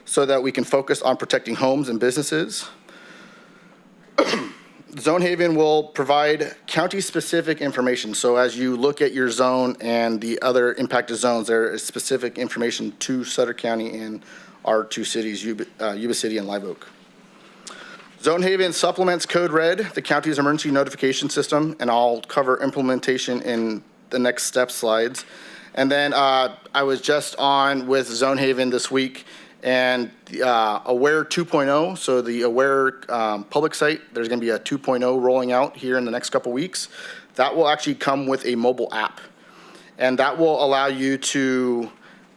so that we can focus on protecting homes and businesses. Zonehaven will provide county-specific information. So as you look at your zone and the other impacted zones, there is specific information to Sutter County and our two cities, Yuba City and Live Oak. Zonehaven supplements Code Red, the county's emergency notification system, and I'll cover implementation in the next step slides. And then I was just on with Zonehaven this week, and Aware 2.0, so the Aware public site, there's going to be a 2.0 rolling out here in the next couple weeks. That will actually come with a mobile app, and that will allow you to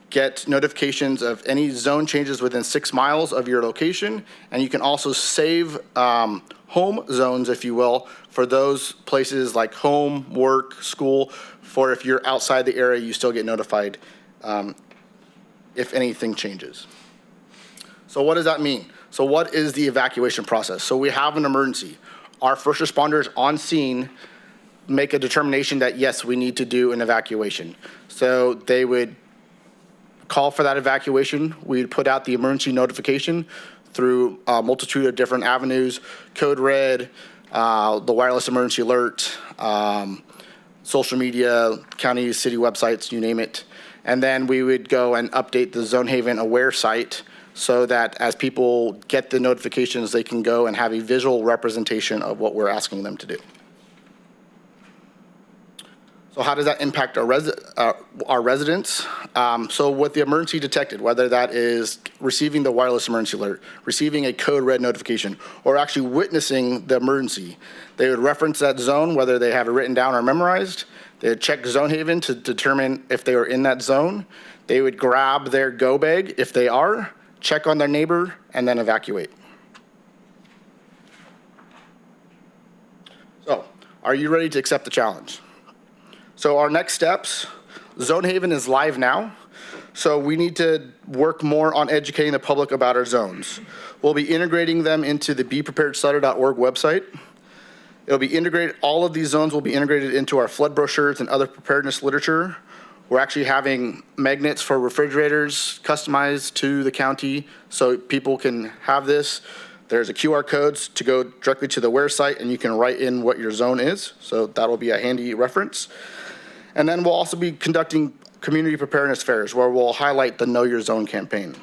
get notifications of any zone changes within 6 miles of your location, and you can also save home zones, if you will, for those places like home, work, school, for if you're outside the area, you still get notified if anything changes. So what does that mean? So what is the evacuation process? So we have an emergency. Our first responders on scene make a determination that, yes, we need to do an evacuation. So they would call for that evacuation. We'd put out the emergency notification through a multitude of different avenues, Code Red, the wireless emergency alert, social media, county, city websites, you name it. And then we would go and update the Zonehaven Aware site so that as people get the notifications, they can go and have a visual representation of what we're asking them to do. So how does that impact our residents? So with the emergency detected, whether that is receiving the wireless emergency alert, receiving a Code Red notification, or actually witnessing the emergency, they would reference that zone, whether they have it written down or memorized. They would check Zonehaven to determine if they were in that zone. They would grab their go bag if they are, check on their neighbor, and then evacuate. So, are you ready to accept the challenge? So our next steps, Zonehaven is live now. So we need to work more on educating the public about our zones. We'll be integrating them into the bepreparedsutter.org website. It'll be integrated, all of these zones will be integrated into our flood brochures and other preparedness literature. We're actually having magnets for refrigerators customized to the county so people can have this. There's a QR code to go directly to the Aware site, and you can write in what your zone is. So that'll be a handy reference. And then we'll also be conducting community preparedness fairs where we'll highlight the Know Your Zone campaign.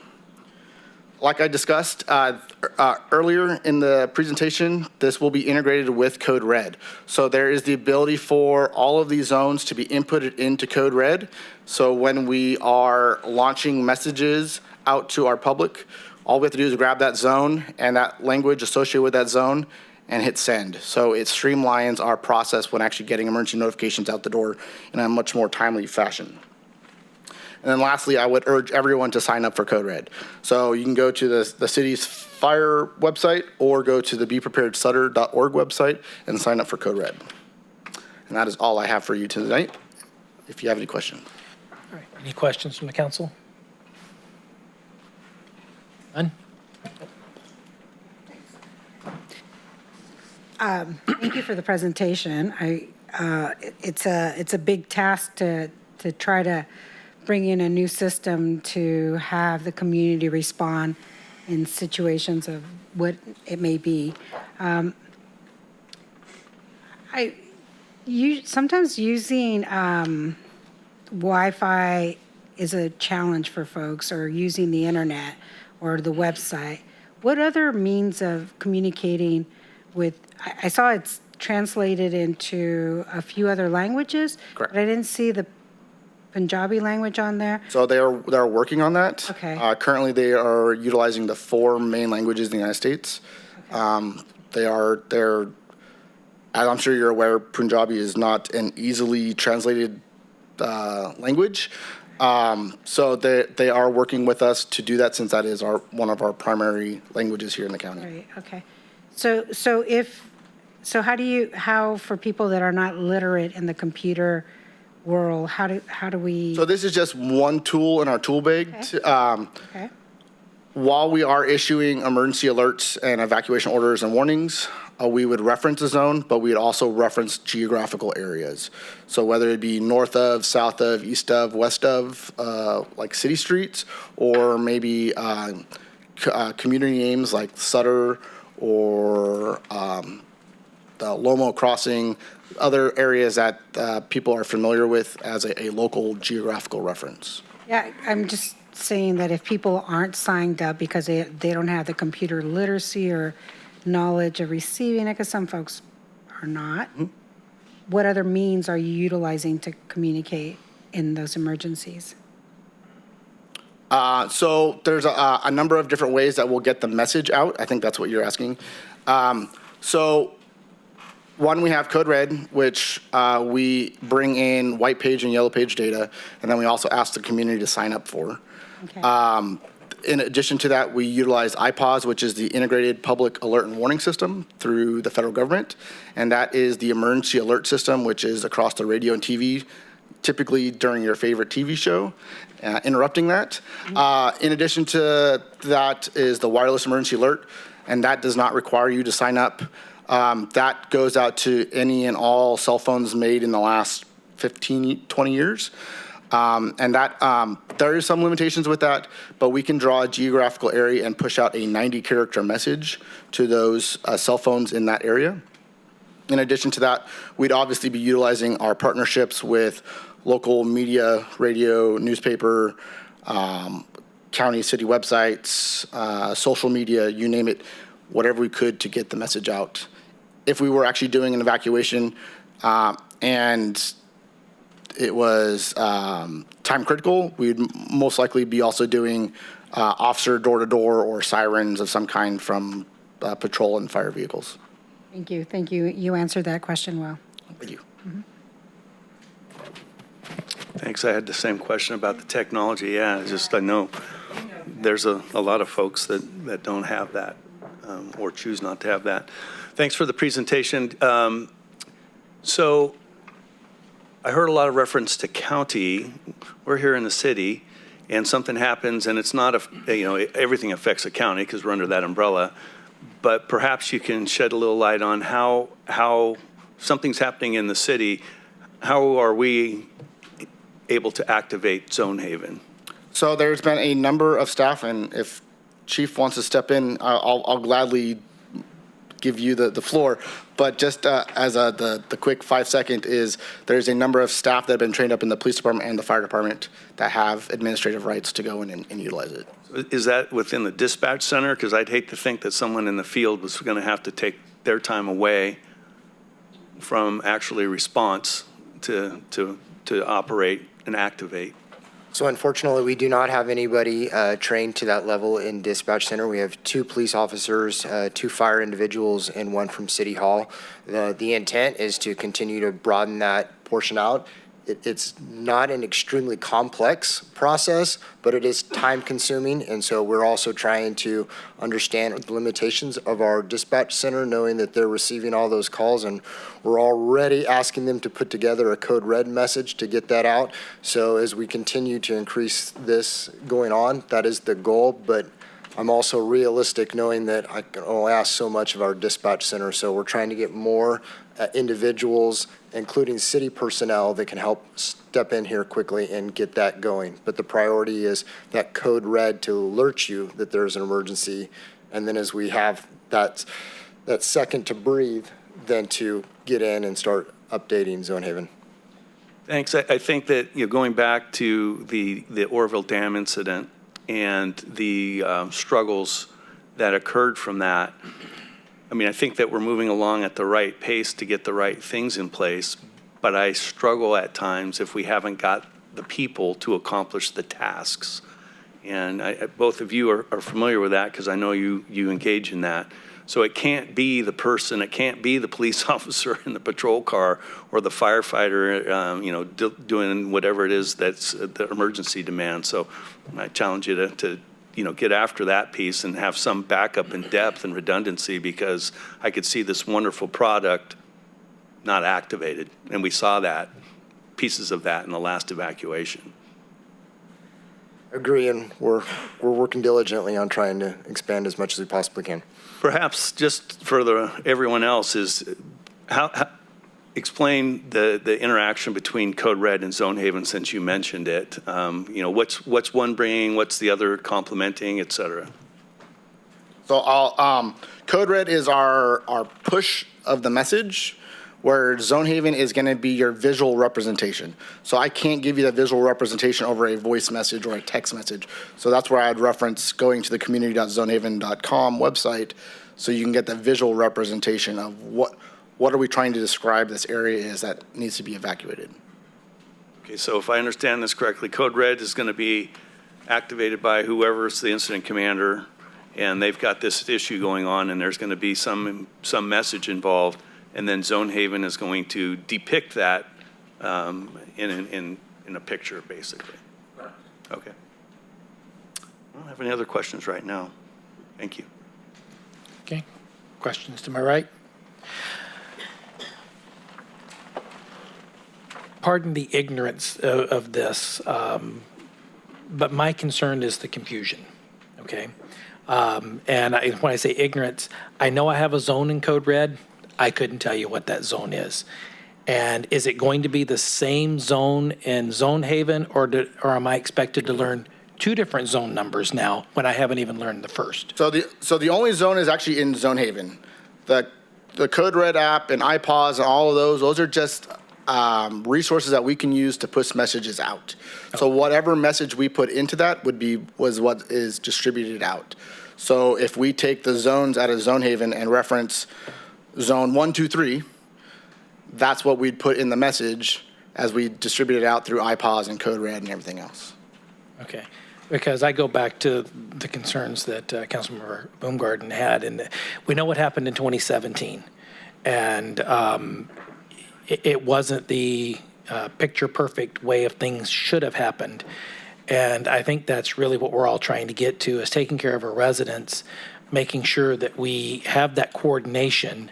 Like I discussed earlier in the presentation, this will be integrated with Code Red. So there is the ability for all of these zones to be inputted into Code Red. So when we are launching messages out to our public, all we have to do is grab that zone and that language associated with that zone and hit send. So it streamlines our process when actually getting emergency notifications out the door in a much more timely fashion. And then lastly, I would urge everyone to sign up for Code Red. So you can go to the city's fire website or go to the bepreparedsutter.org website and sign up for Code Red. And that is all I have for you tonight, if you have any questions. All right, any questions from the council? None? Thank you for the presentation. It's a big task to try to bring in a new system to have the community respond in situations of what it may be. Sometimes using Wi-Fi is a challenge for folks, or using the internet or the website. What other means of communicating with, I saw it's translated into a few other languages. Correct. But I didn't see the Punjabi language on there. So they're working on that. Okay. Currently, they are utilizing the 4 main languages in the United States. They're, as I'm sure you're aware, Punjabi is not an easily translated language. So they are working with us to do that, since that is one of our primary languages here in the county. Right, okay. So how for people that are not literate in the computer world, how do we? So this is just one tool in our tool bag. Okay. Okay. While we are issuing emergency alerts and evacuation orders and warnings, we would reference a zone, but we'd also reference geographical areas. So whether it be north of, south of, east of, west of, like city streets, or maybe community names like Sutter or the Lomo Crossing, other areas that people are familiar with as a local geographical reference. Yeah, I'm just saying that if people aren't signed up because they don't have the computer literacy or knowledge of receiving it, because some folks are not, what other means are you utilizing to communicate in those emergencies? So there's a number of different ways that we'll get the message out. I think that's what you're asking. So one, we have Code Red, which we bring in white page and yellow page data, and then we also ask the community to sign up for. Okay. In addition to that, we utilize IPAWS, which is the Integrated Public Alert and Warning System through the federal government, and that is the emergency alert system, which is across the radio and TV, typically during your favorite TV show, interrupting that. In addition to that is the wireless emergency alert, and that does not require you to sign up. That goes out to any and all cell phones made in the last 15, 20 years. And that there is some limitations with that, but we can draw a geographical area and push out a 90-character message to those cell phones in that area. In addition to that, we'd obviously be utilizing our partnerships with local media, radio, newspaper, county, city websites, social media, you name it, whatever we could to get the message out. If we were actually doing an evacuation and it was time critical, we'd most likely be also doing officer door-to-door or sirens of some kind from patrol and fire vehicles. Thank you. Thank you. You answered that question well. Thank you. Thanks. I had the same question about the technology. Yeah, it's just I know there's a lot of folks that don't have that or choose not to have that. Thanks for the presentation. So I heard a lot of reference to county. We're here in the city, and something happens, and it's not everything affects the county because we're under that umbrella. But perhaps you can shed a little light on how something's happening in the city. How are we able to activate Zonehaven? So there's been a number of staff, and if Chief wants to step in, I'll gladly give you the floor. But just as the quick 5-second is, there's a number of staff that have been trained up in the police department and the fire department that have administrative rights to go in and utilize it. Is that within the dispatch center? Because I'd hate to think that someone in the field was going to have to take their time away from actually response to operate and activate. So unfortunately, we do not have anybody trained to that level in dispatch center. We have 2 police officers, 2 fire individuals, and 1 from City Hall. The intent is to continue to broaden that portion out. It's not an extremely complex process, but it is time consuming. And so we're also trying to understand the limitations of our dispatch center, knowing that they're receiving all those calls. And we're already asking them to put together a code red message to get that out. So as we continue to increase this going on, that is the goal. But I'm also realistic knowing that I can only ask so much of our dispatch center. So we're trying to get more individuals, including city personnel, that can help step in here quickly and get that going. But the priority is that code red to alert you that there's an emergency. And then as we have that second to breathe, then to get in and start updating Zonehaven. Thanks. I think that, going back to the Orville Dam incident and the struggles that occurred from that, I mean, I think that we're moving along at the right pace to get the right things in place, but I struggle at times if we haven't got the people to accomplish the tasks. And both of you are familiar with that because I know you engage in that. So it can't be the person, it can't be the police officer in the patrol car or the firefighter, doing whatever it is that's the emergency demand. So I challenge you to get after that piece and have some backup and depth and redundancy, because I could see this wonderful product not activated. And we saw pieces of that in the last evacuation. Agree, and we're working diligently on trying to expand as much as we possibly can. Perhaps just for everyone else is how explain the interaction between Code Red and Zonehaven, since you mentioned it. What's one bringing, what's the other complementing, et cetera? So Code Red is our push of the message, where Zonehaven is going to be your visual representation. So I can't give you the visual representation over a voice message or a text message. So that's where I'd reference going to the community.zonehaven.com website so you can get the visual representation of what are we trying to describe this area is that needs to be evacuated. Okay, so if I understand this correctly, Code Red is going to be activated by whoever's the incident commander, and they've got this issue going on, and there's going to be some message involved. And then Zonehaven is going to depict that in a picture, basically. Okay. I don't have any other questions right now. Thank you. Okay. Questions to my right? Pardon the ignorance of this, but my concern is the confusion, okay? And when I say ignorance, I know I have a zone in Code Red. I couldn't tell you what that zone is. And is it going to be the same zone in Zonehaven, or am I expected to learn two different zone numbers now when I haven't even learned the first? So the only zone is actually in Zonehaven. The Code Red app and iPause and all of those are just resources that we can use to push messages out. So whatever message we put into that was what is distributed out. So if we take the zones out of Zonehaven and reference zone 1, 2, 3, that's what we'd put in the message as we distribute it out through iPause and Code Red and everything else. Okay, because I go back to the concerns that Councilmember Baumgarten had, and we know what happened in 2017, and it wasn't the picture-perfect way of things should have happened. And I think that's really what we're all trying to get to, is taking care of our residents, making sure that we have that coordination.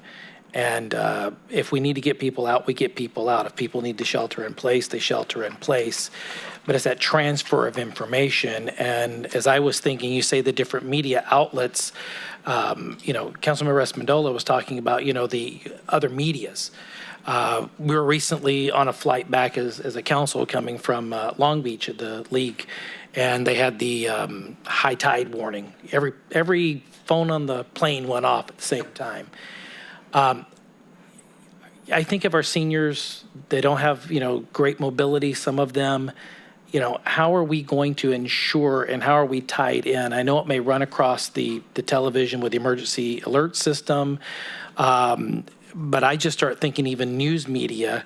And if we need to get people out, we get people out. If people need to shelter in place, they shelter in place. But it's that transfer of information. And as I was thinking, you say the different media outlets, Councilmember Espindola was talking about, the other medias. We were recently on a flight back as a council coming from Long Beach at the league, and they had the high tide warning. Every phone on the plane went off at the same time. I think of our seniors, they don't have, great mobility, some of them. How are we going to ensure, and how are we tied in? I know it may run across the television with the emergency alert system, but I just start thinking even news media,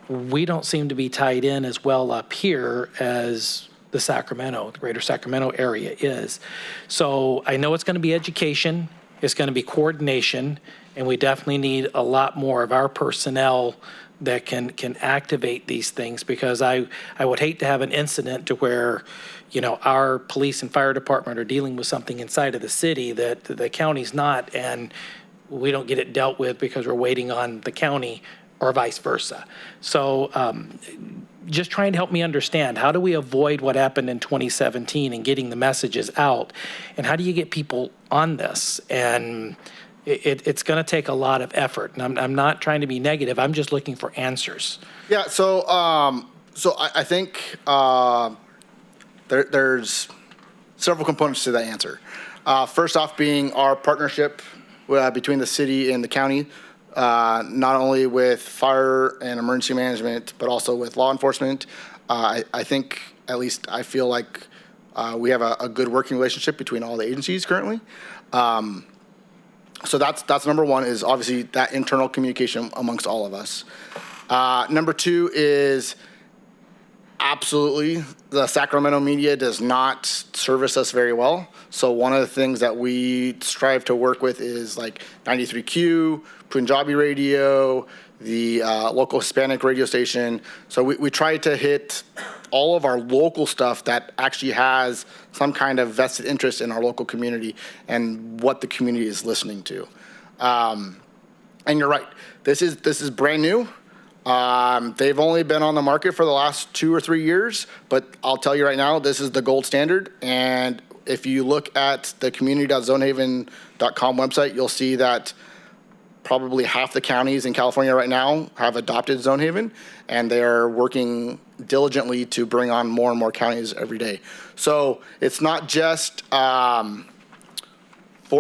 we don't seem to be tied in as well up here as the greater Sacramento area is. So I know it's going to be education, it's going to be coordination, and we definitely need a lot more of our personnel that can activate these things, because I would hate to have an incident to where, our police and fire department are dealing with something inside of the city that the county's not, and we don't get it dealt with because we're waiting on the county, or vice versa. So just trying to help me understand, how do we avoid what happened in 2017 and getting the messages out? And how do you get people on this? And it's going to take a lot of effort. And I'm not trying to be negative. I'm just looking for answers. Yeah, so I think there's several components to that answer. First off being our partnership between the city and the county, not only with fire and emergency management, but also with law enforcement. I think, at least I feel like we have a good working relationship between all the agencies currently. So that's number one, is obviously that internal communication amongst all of us. Number two is absolutely the Sacramento media does not service us very well. So one of the things that we strive to work with is like 93Q, Punjabi radio, the local Hispanic radio station. So we try to hit all of our local stuff that actually has some kind of vested interest in our local community and what the community is listening to. And you're right, this is brand new. They've only been on the market for the last 2 or 3 years, but I'll tell you right now, this is the gold standard. And if you look at the community.zonehaven.com website, you'll see that probably half the counties in California right now have adopted Zonehaven, and they are working diligently to bring on more and more counties every day. So it's not just for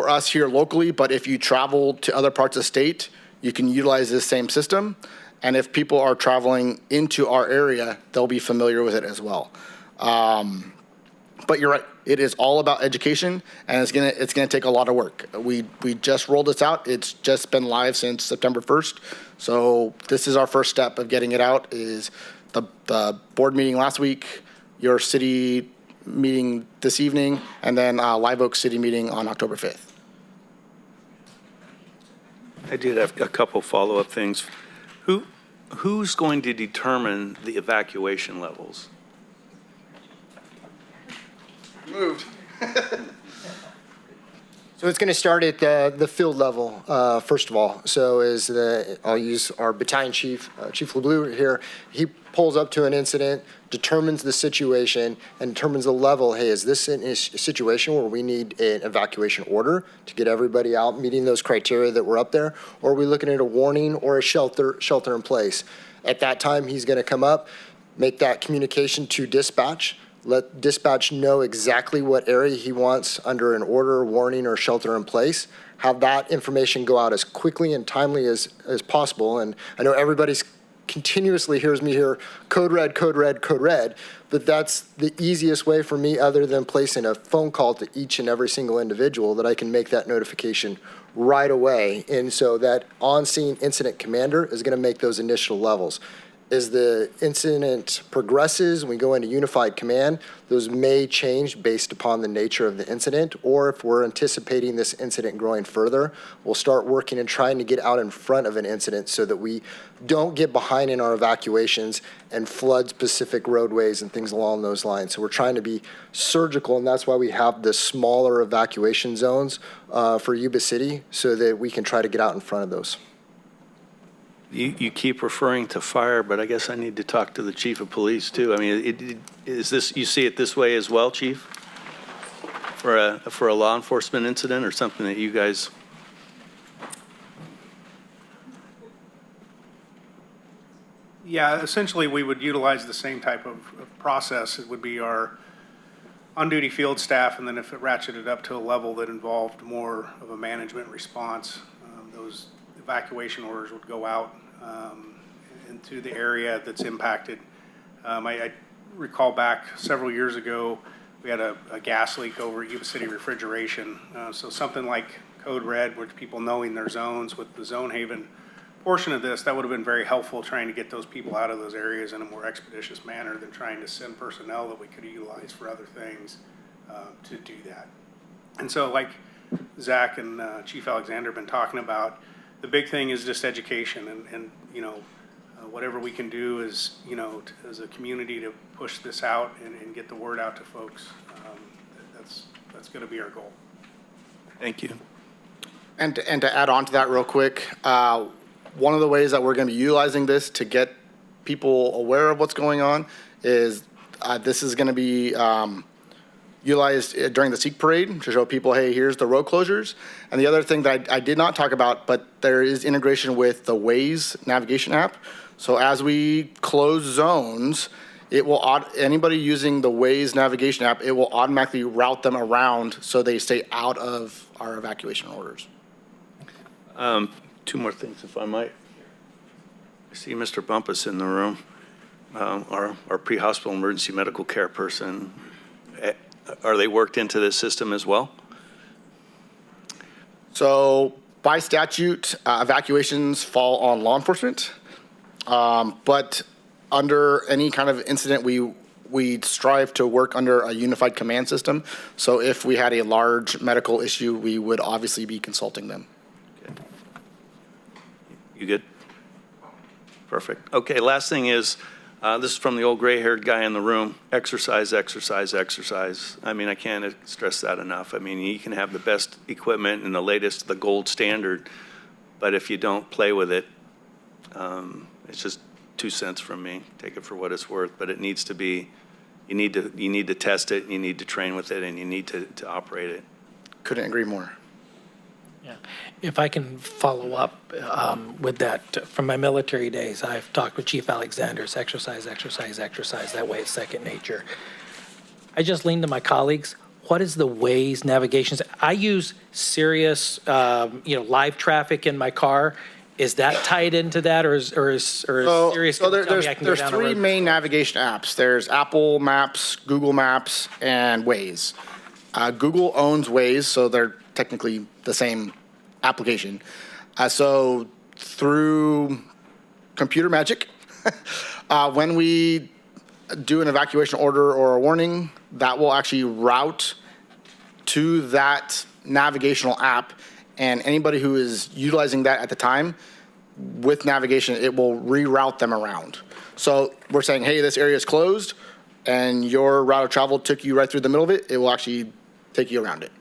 us here locally, but if you travel to other parts of the state, you can utilize this same system. And if people are traveling into our area, they'll be familiar with it as well. But you're right, it is all about education, and it's gonna take a lot of work. We just rolled this out. It's just been live since September 1st. So this is our first step of getting it out, is the board meeting last week, your city meeting this evening, and then Live Oak City meeting on October 5th. I did have a couple follow-up things. Who's going to determine the evacuation levels? Moved. So it's going to start at the field level, first of all. So I'll use our battalion chief, Chief LeBlue here. He pulls up to an incident, determines the situation, and determines the level. Hey, is this a situation where we need an evacuation order to get everybody out, meeting those criteria that were up there? Or are we looking at a warning or a shelter in place? At that time, he's going to come up, make that communication to dispatch, let dispatch know exactly what area he wants under an order, warning, or shelter in place. Have that information go out as quickly and timely as possible. And I know everybody's continuously hears me hear code red, code red, code red, but that's the easiest way for me, other than placing a phone call to each and every single individual, that I can make that notification right away. And so that on-scene incident commander is going to make those initial levels. As the incident progresses, we go into unified command, those may change based upon the nature of the incident, or if we're anticipating this incident growing further, we'll start working and trying to get out in front of an incident so that we don't get behind in our evacuations and flood specific roadways and things along those lines. So we're trying to be surgical, and that's why we have the smaller evacuation zones for Yuba City, so that we can try to get out in front of those. You keep referring to fire, but I guess I need to talk to the chief of police too. I mean, is this, you see it this way as well, chief? For a law enforcement incident or something that you guys? Yeah, essentially, we would utilize the same type of process. It would be our on-duty field staff, and then if it ratcheted up to a level that involved more of a management response, those evacuation orders would go out into the area that's impacted. I recall back several years ago, we had a gas leak over at Yuba City Refrigeration. So something like Code Red, with people knowing their zones, with the Zonehaven portion of this, that would have been very helpful, trying to get those people out of those areas in a more expeditious manner than trying to send personnel that we could utilize for other things to do that. And so, like Zach and Chief Alexander have been talking about, the big thing is just education, and you know, whatever we can do as, as a community to push this out and get the word out to folks, that's going to be our goal. Thank you. And to add on to that real quick, one of the ways that we're going to be utilizing this to get people aware of what's going on is this is going to be utilized during the Sikh parade to show people, hey, here's the road closures. And the other thing that I did not talk about, but there is integration with the Waze navigation app. So as we close zones, it will anybody using the Waze navigation app, it will automatically route them around so they stay out of our evacuation orders. Two more things, if I might. I see Mr. Bumpus in the room, our pre-hospital emergency medical care person. Are they worked into this system as well? So by statute, evacuations fall on law enforcement. But under any kind of incident, we strive to work under a unified command system. So if we had a large medical issue, we would obviously be consulting them. Okay. You good? Perfect. Okay, last thing is, this is from the old gray-haired guy in the room. Exercise, exercise, exercise. I mean, I can't stress that enough. I mean, you can have the best equipment and the latest, the gold standard, but if you don't play with it, it's just 2 cents from me. Take it for what it's worth, but it needs to be, you need to test it, you need to train with it, and you need to operate it. Couldn't agree more. Yeah. If I can follow up with that, from my military days, I've talked with Chief Alexander's exercise, exercise, exercise. That way it's second nature. I just leaned to my colleagues. What is the Waze navigation? I use Sirius, live traffic in my car. Is that tied into that, or is Sirius? So there's 3 main navigation apps. There's Apple Maps, Google Maps, and Waze. Google owns Waze, so they're technically the same application. So through computer magic, when we do an evacuation order or a warning, that will actually route to that navigational app, and anybody who is utilizing that at the time, with navigation, it will reroute them around. So we're saying, hey, this area is closed, and your route of travel took you right through the middle of it, it will actually take you around it.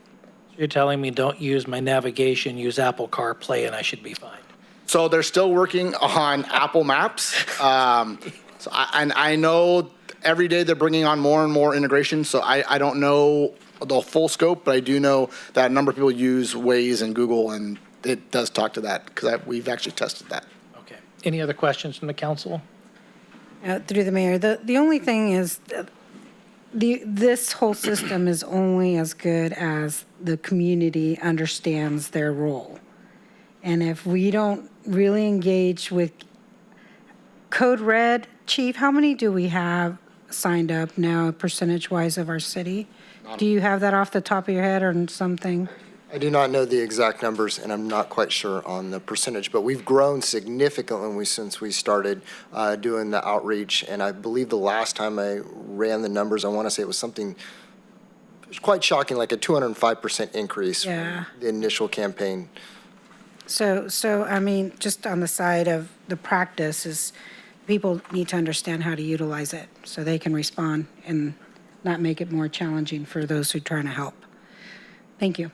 You're telling me don't use my navigation, use Apple CarPlay, and I should be fine. So they're still working on Apple Maps. I know every day they're bringing on more and more integration, so I don't know the full scope, but I do know that a number of people use Waze and Google, and it does talk to that because we've actually tested that. Okay. Any other questions from the council? Through the mayor, the only thing is this whole system is only as good as the community understands their role. And if we don't really engage with Code Red, Chief, how many do we have signed up now percentage-wise of our city? Do you have that off the top of your head or something? I do not know the exact numbers, and I'm not quite sure on the percentage, but we've grown significantly since we started doing the outreach. And I believe the last time I ran the numbers, I want to say it was something quite shocking, like a 205% increase from the initial campaign. So I mean, just on the side of the practice is people need to understand how to utilize it so they can respond and not make it more challenging for those who are trying to help. Thank you.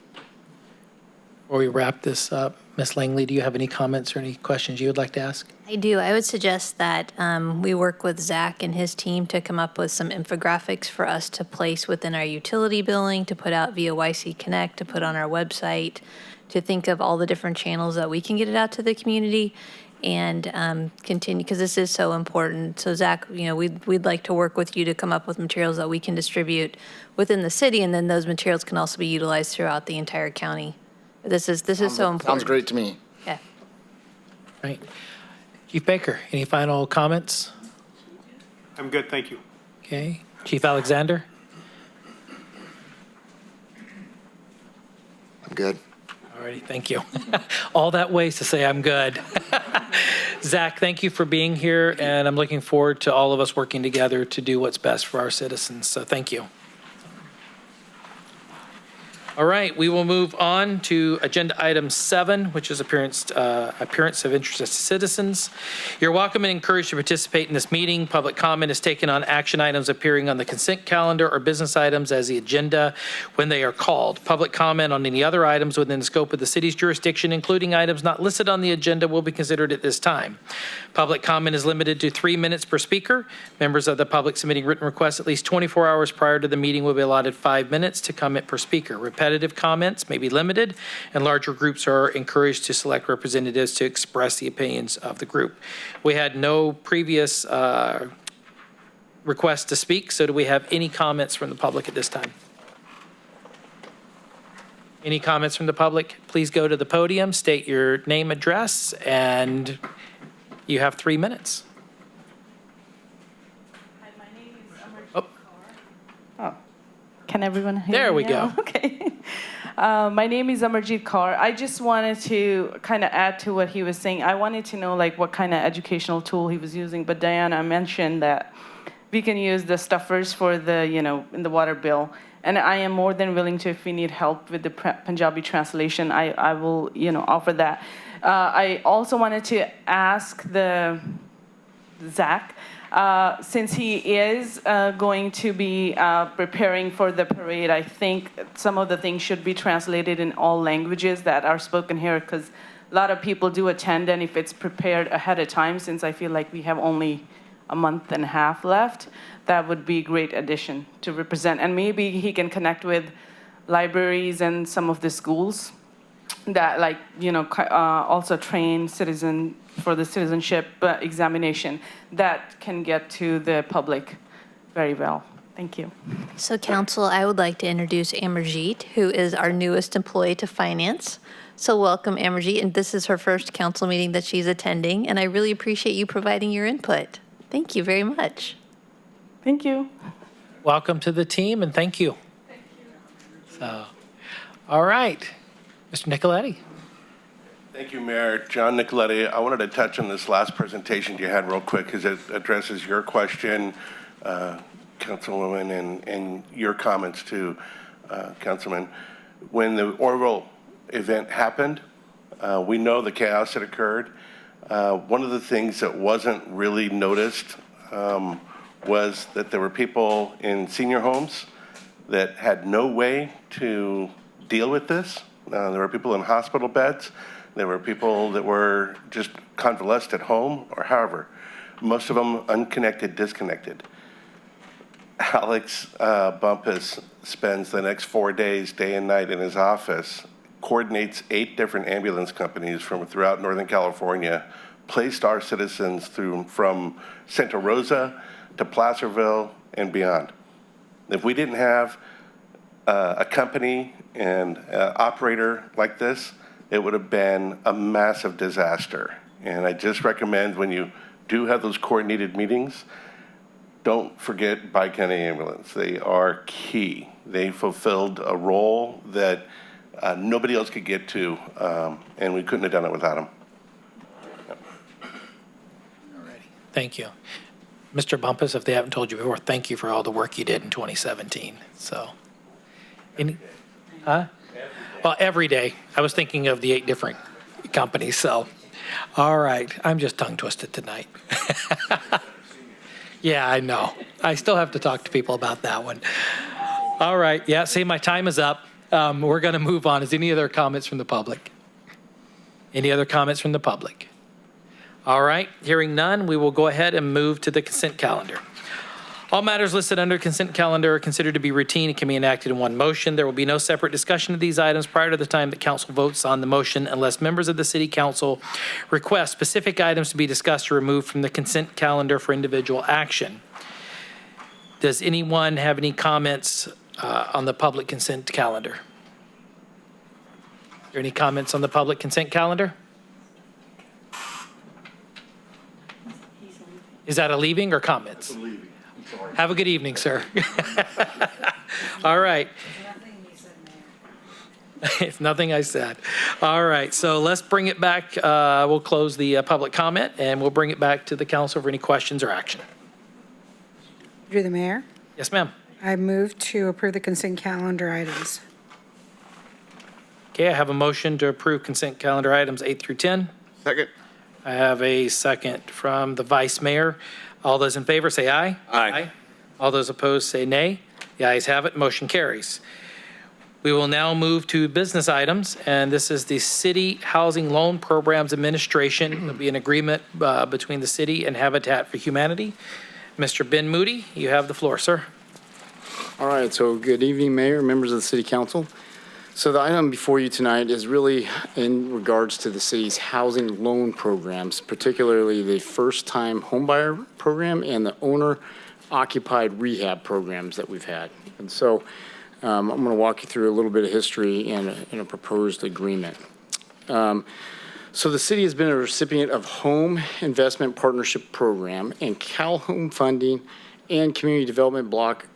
Before we wrap this up, Ms. Langley, do you have any comments or any questions you would like to ask? I do. I would suggest that we work with Zach and his team to come up with some infographics for us to place within our utility billing, to put out via YC Connect, to put on our website, to think of all the different channels that we can get it out to the community and continue, because this is so important. So Zach, we'd like to work with you to come up with materials that we can distribute within the city, and then those materials can also be utilized throughout the entire county. This is so important. Sounds great to me. Yeah. Right. Chief Baker, any final comments? I'm good, thank you. Okay. Chief Alexander? I'm good. All righty, thank you. All that ways to say I'm good. Zach, thank you for being here, and I'm looking forward to all of us working together to do what's best for our citizens, so thank you. All right, we will move on to agenda item 7, which is appearance of interested citizens. You're welcome and encouraged to participate in this meeting. Public comment is taken on action items appearing on the consent calendar or business items as the agenda when they are called. Public comment on any other items within the scope of the city's jurisdiction, including items not listed on the agenda, will be considered at this time. Public comment is limited to 3 minutes per speaker. Members of the public submitting written requests at least 24 hours prior to the meeting will be allotted 5 minutes to comment per speaker. Repetitive comments may be limited, and larger groups are encouraged to select representatives to express the opinions of the group. We had no previous requests to speak, so do we have any comments from the public at this time? Any comments from the public? Please go to the podium, state your name, address, and you have 3 minutes. Can everyone hear me? There we now? go. Okay. My name is Amarjeet Kaur. I just wanted to kind of add to what he was saying. I wanted to know like what kind of educational tool he was using, but Diana mentioned that we can use the stuffers for the, in the water bill. And I am more than willing to, if we need help with the Punjabi translation, I will, offer that. I also wanted to ask Zach, since he is going to be preparing for the parade, I think some of the things should be translated in all languages that are spoken here, because a lot of people do attend, and if it's prepared ahead of time, since I feel like we have only a month and a half left, that would be a great addition to represent. And maybe he can connect with libraries and some of the schools that also train citizen for the citizenship examination that can get to the public very well. Thank you. So council, I would like to introduce Amarjeet, who is our newest employee to finance. So welcome, Amarjeet, and this is her first council meeting that she's attending, and I really appreciate you providing your input. Thank you very much. Thank you. Welcome to the team, and thank you. Thank you. So, all right, Mr. Nicoletti. Thank you, Mayor. John Nicoletti. I wanted to touch on this last presentation you had real quick because it addresses your question, Councilwoman, and your comments too, Councilman. When the Orville event happened, we know the chaos that occurred. One of the things that wasn't really noticed was that there were people in senior homes that had no way to deal with this. There were people in hospital beds. There were people that were just convalesced at home or however. Most of them unconnected, disconnected. Alex Bumpus spends the next 4 days, day and night in his office, coordinates 8 different ambulance companies from throughout Northern California, placed our citizens from Santa Rosa to Placerville and beyond. If we didn't have a company and operator like this, it would have been a massive disaster. And I just recommend when you do have those coordinated meetings, don't forget Bi-County Ambulance. They are key. They fulfilled a role that nobody else could get to, and we couldn't have done it without them. Thank you. Mr. Bumpus, if they haven't told you before, thank you for all the work you did in 2017. So, well, every day. I was thinking of the 8 different companies, so. All right, I'm just tongue twisted tonight. Yeah, I know. I still have to talk to people about that one. All right, yeah, see, my time is up. We're gonna move on. Is any other comments from the public? Any other comments from the public? All right, hearing none, we will go ahead and move to the consent calendar. All matters listed under consent calendar are considered to be routine and can be enacted in one motion. There will be no separate discussion of these items prior to the time that council votes on the motion unless members of the city council request specific items to be discussed or removed from the consent calendar for individual action. Does anyone have any comments on the public consent calendar? Are there any comments on the public consent calendar? Is that a leaving or comments? It's a leaving. I'm sorry. Have a good evening, sir. All right. It's nothing I said. All right, so let's bring it back. We'll close the public comment and we'll bring it back to the council for any questions or action. Through the mayor, Yes, ma'am. I move to approve the consent calendar items. Okay, I have a motion to approve consent calendar items 8 through 10. Second. I have a second from the vice mayor. All those in favor say aye. Aye. All those opposed say nay. The ayes have it, motion carries. We will now move to business items, and this is the City Housing Loan Programs Administration. There'll be an agreement between the city and Habitat for Humanity. Mr. Ben Moody, you have the floor, sir. All right, so good evening, Mayor, members of the City Council. So the item before you tonight is really in regards to the city's housing loan programs, particularly the first-time homebuyer program and the owner-occupied rehab programs that we've had. And so I'm going to walk you through a little bit of history and a proposed agreement. So the city has been a recipient of Home Investment Partnership Program and Cal Home Funding and Community Development Block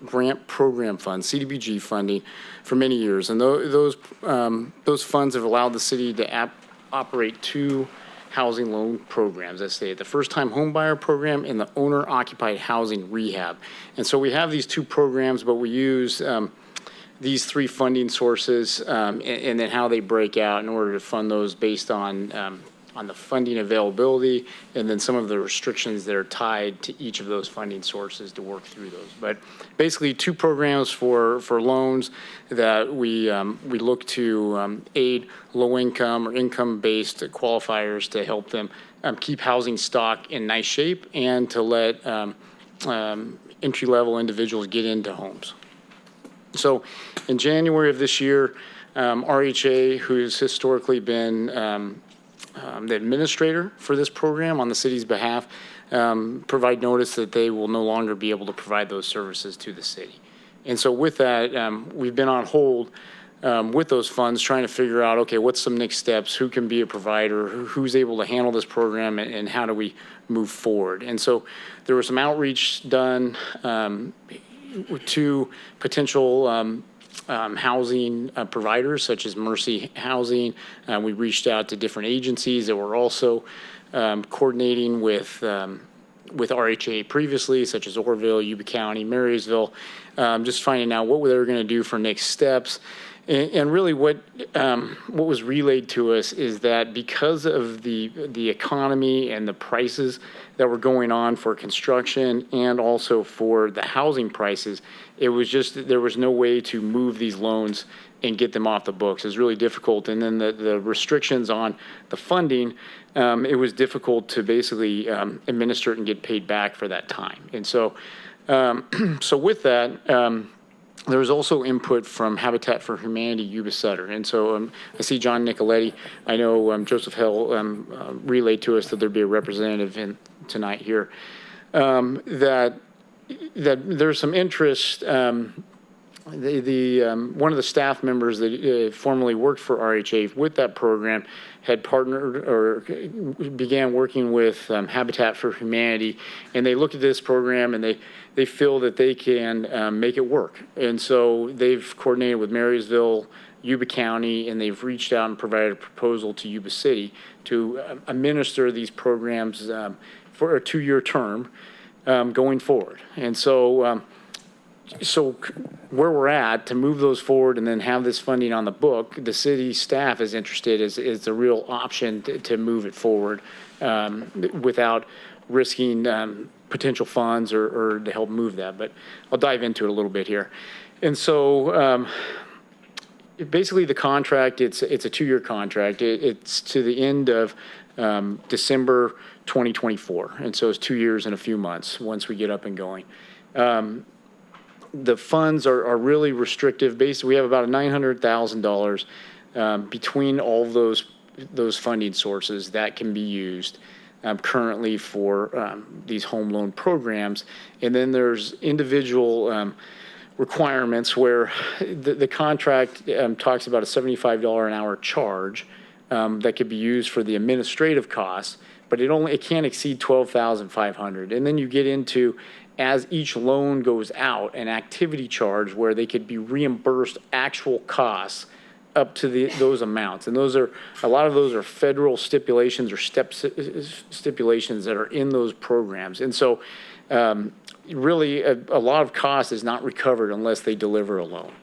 Grant Program Fund, CDBG funding, for many years. And those funds have allowed the city to operate two housing loan programs, I say, the first-time homebuyer program and the owner-occupied housing rehab. And so we have these two programs, but we use these three funding sources and then how they break out in order to fund those based on the funding availability and then some of the restrictions that are tied to each of those funding sources to work through those. But basically two programs for loans that we look to aid low-income or income-based qualifiers to help them keep housing stock in nice shape and to let entry-level individuals get into homes. So in January of this year, RHA, who's historically been the administrator for this program on the city's behalf, provide notice that they will no longer be able to provide those services to the city. And so with that, we've been on hold with those funds trying to figure out, okay, what's some next steps, who can be a provider, who's able to handle this program, and how do we move forward. And so there was some outreach done to potential housing providers such as Mercy Housing. We reached out to different agencies that were also coordinating with RHA previously, such as Orville, Yuba County, Marysville, just finding out what they were going to do for next steps. And really what was relayed to us is that because of the economy and the prices that were going on for construction and also for the housing prices, it was just, there was no way to move these loans and get them off the books. It was really difficult. And then the restrictions on the funding, it was difficult to basically administer it and get paid back for that time. And so, so with that, there was also input from Habitat for Humanity, Yuba City. And so I see John Nicoletti. I know Joseph Hill relayed to us that there'd be a representative tonight here. That there's some interest. One of the staff members that formerly worked for RHA with that program had partnered or began working with Habitat for Humanity, and they looked at this program and they feel that they can make it work. And so they've coordinated with Marysville, Yuba County, and they've reached out and provided a proposal to Yuba City to administer these programs for a 2-year term going forward. And so so where we're at to move those forward and then have this funding on the book, the city staff is interested is the real option to move it forward without risking potential funds or to help move that. But I'll dive into it a little bit here. And so basically the contract, it's a 2-year contract. It's to the end of December 2024. And so it's 2 years and a few months once we get up and going. The funds are really restrictive. Basically, we have about $900,000 between all of those funding sources that can be used currently for these home loan programs. And then there's individual requirements where the contract talks about a $75 an hour charge that could be used for the administrative costs, but it can't exceed $12,500. And then you get into, as each loan goes out, an activity charge where they could be reimbursed actual costs up to those amounts. And a lot of those are federal stipulations or stipulations that are in those programs. And so really a lot of cost is not recovered unless they deliver a loan.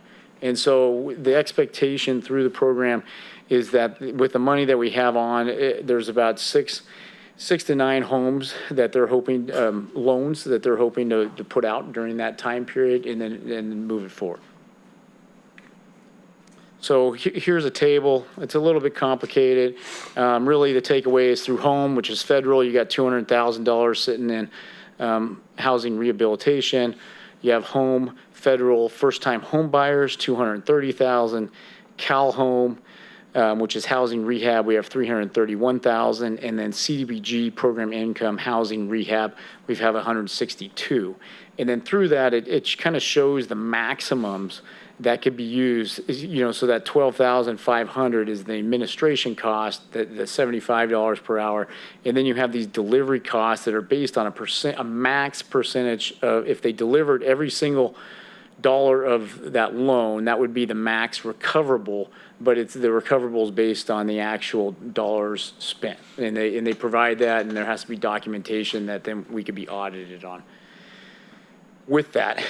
And so the expectation through the program is that with the money that we have on, there's about six to 9 homes that they're hoping, loans that they're hoping to put out during that time period and then move it forward. So here's a table. It's a little bit complicated. Really, the takeaway is through home, which is federal. You got $200,000 sitting in housing rehabilitation. You have home, federal, first-time home buyers, $230,000. Cal Home, which is housing rehab, we have $331,000, and then CDBG program income housing rehab, we have $162,000. And then through that, it kind of shows the maximums that could be used, so that $12,500 is the administration cost, the $75 per hour, and then you have these delivery costs that are based on a max percentage of, if they delivered every single dollar of that loan, that would be the max recoverable, but it's the recoverables based on the actual dollars spent, and they provide that, and there has to be documentation that then we could be audited on. With that,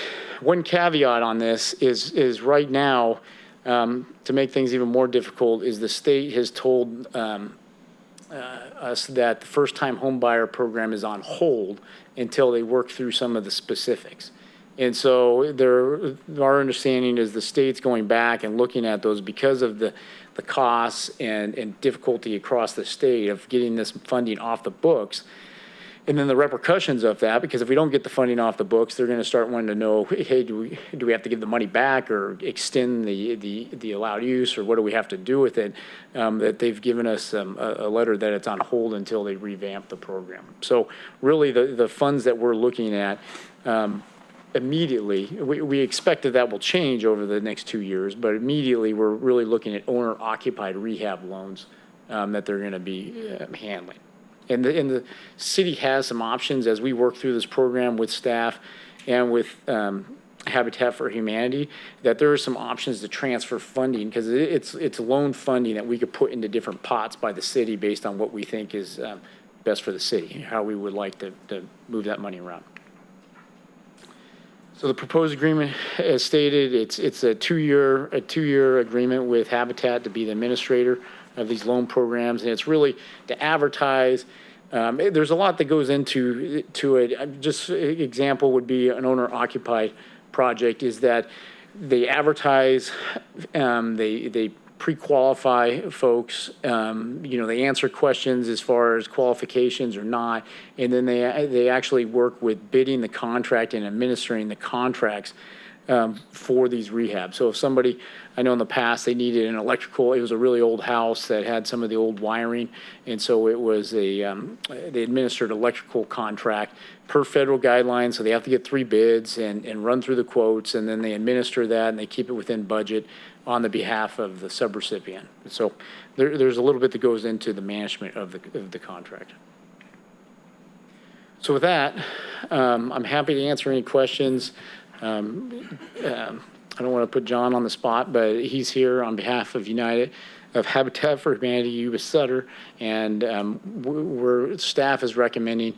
one caveat on this is right now, to make things even more difficult, is the state has told us that the first-time home buyer program is on hold until they work through some of the specifics. And so our understanding is the state's going back and looking at those because of the costs and difficulty across the state of getting this funding off the books. And then the repercussions of that, because if we don't get the funding off the books, they're going to start wanting to know, hey, do we have to give the money back or extend the allowed use, or what do we have to do with it? That they've given us a letter that it's on hold until they revamp the program. So really the funds that we're looking at immediately, we expect that will change over the next 2 years, but immediately we're really looking at owner-occupied rehab loans that they're going to be handling. And the city has some options as we work through this program with staff and with Habitat for Humanity, that there are some options to transfer funding, because it's loan funding that we could put into different pots by the city based on what we think is best for the city, how we would like to move that money around. So the proposed agreement, as stated, it's a two-year agreement with Habitat to be the administrator of these loan programs, and it's really to advertise. There's a lot that goes into it. Just an example would be an owner-occupied project is that they advertise, they pre-qualify folks, they answer questions as far as qualifications or not, and then they actually work with bidding the contract and administering the contracts for these rehabs. So if somebody, I know in the past they needed an electrical, it was a really old house that had some of the old wiring, and so it was they administered electrical contract per federal guidelines, so they have to get 3 bids and run through the quotes, and then they administer that and they keep it within budget on the behalf of the subrecipient. So there's a little bit that goes into the management of the contract. So with that, I'm happy to answer any questions. I don't want to put John on the spot, but he's here on behalf of Habitat for Humanity, Yuba City, and staff is recommending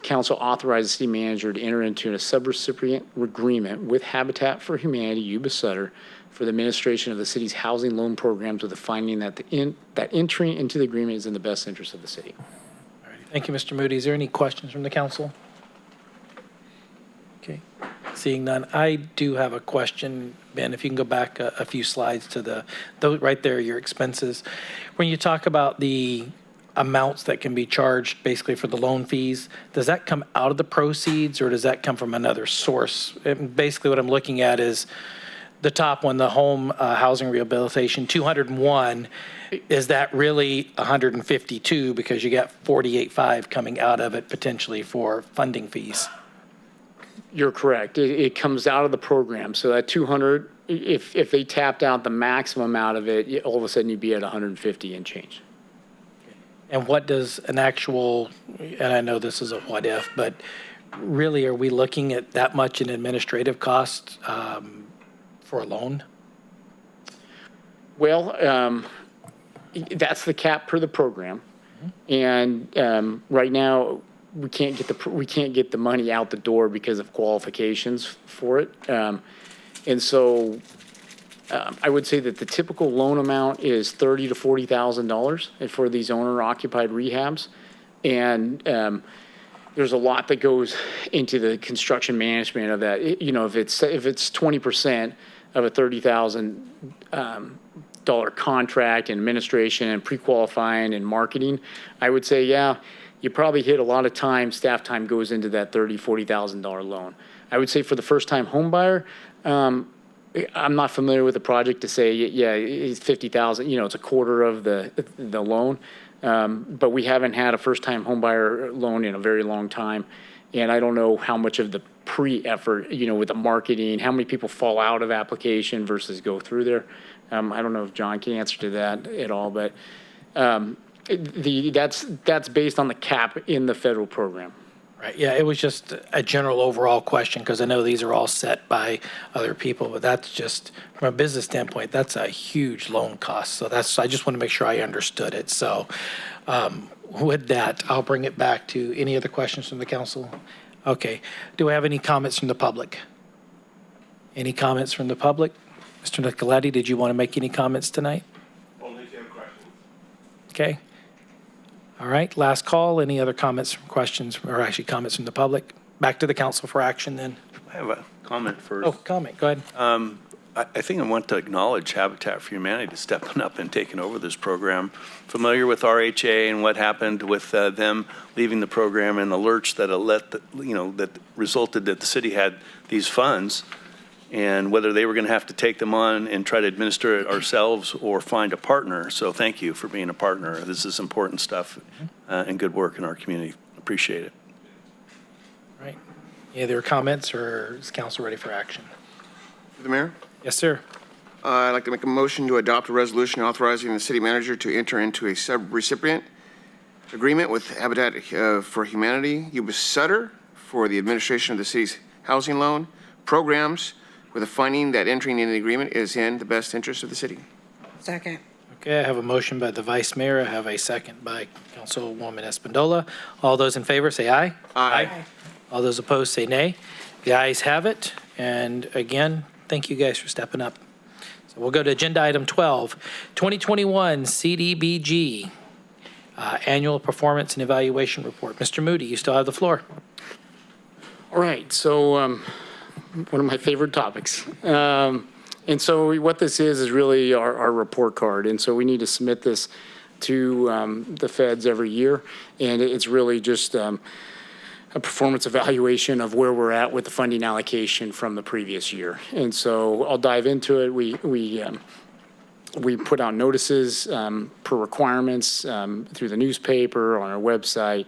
council authorize the city manager to enter into a subrecipient agreement with Habitat for Humanity, Yuba City, for the administration of the city's housing loan programs, with the finding that that entry into the agreement is in the best interest of the city. All right. Thank you, Mr. Moody. Is there any questions from the council? Okay. Seeing none, I do have a question, Ben, if you can go back a few slides to right there, your expenses. When you talk about the amounts that can be charged basically for the loan fees, does that come out of the proceeds or does that come from another source? And basically what I'm looking at is the top one, the home housing rehabilitation, 201. Is that really 152 because you got 48.5 coming out of it potentially for funding fees? You're correct. It comes out of the program. So that 200, if they tapped out the maximum out of it, all of a sudden you'd be at 150 and change. And what does an actual, and I know this is a what if, but really are we looking at that much in administrative costs for a loan? Well, that's the cap per the program. And right now, we can't get the money out the door because of qualifications for it. And so I would say that the typical loan amount is $30,000 to $40,000 for these owner-occupied rehabs. And there's a lot that goes into the construction management of that. You know, if it's 20% of a $30,000 contract and administration and pre-qualifying and marketing, I would say, yeah, you probably hit a lot of time, staff time goes into that $30,000, $40,000 loan. I would say for the first-time home buyer, I'm not familiar with the project to say, yeah, it's 50,000, you know, it's a quarter of the loan. But we haven't had a first-time home buyer loan in a very long time. And I don't know how much of the pre-effort, you know, with the marketing, how many people fall out of application versus go through there. I don't know if John can answer to that at all, but that's based on the cap in the federal program. Right, yeah, it was just a general overall question, because I know these are all set by other people, but that's just, from a business standpoint, that's a huge loan cost. So I just want to make sure I understood it. So with that, I'll bring it back to any other questions from the council. Okay, do I have any comments from the public? Any comments from the public? Mr. Nicoletti, did you want to make any comments tonight? Only if you have questions. Okay. All right, last call. Any other comments, questions, or actually comments from the public? Back to the council for action then. I have a comment first. Oh, comment, go ahead. I think I want to acknowledge Habitat for Humanity stepping up and taking over this program. Familiar with RHA and what happened with them leaving the program and the lurch that that resulted that the city had these funds, and whether they were going to have to take them on and try to administer it ourselves or find a partner. So thank you for being a partner. This is important stuff and good work in our community. Appreciate it. All right. Any other comments, or is council ready for action? The mayor? Yes, sir. I'd like to make a motion to adopt a resolution authorizing the city manager to enter into a sub-recipient agreement with Habitat for Humanity, Yuba City, for the administration of the city's housing loan programs, with a finding that entering into the agreement is in the best interest of the city. Second. Okay, I have a motion by the vice mayor. I have a second by Councilwoman Espandola. All those in favor say aye. Aye. All those opposed say nay. The ayes have it. And again, thank you guys for stepping up. So we'll go to agenda item 12, 2021 CDBG Annual Performance and Evaluation Report. Mr. Moody, you still have the floor. All right, so one of my favorite topics. And so what this is really our report card. And so we need to submit this to the feds every year. And it's really just a performance evaluation of where we're at with the funding allocation from the previous year. And so I'll dive into it. We put out notices per requirements through the newspaper, on our website,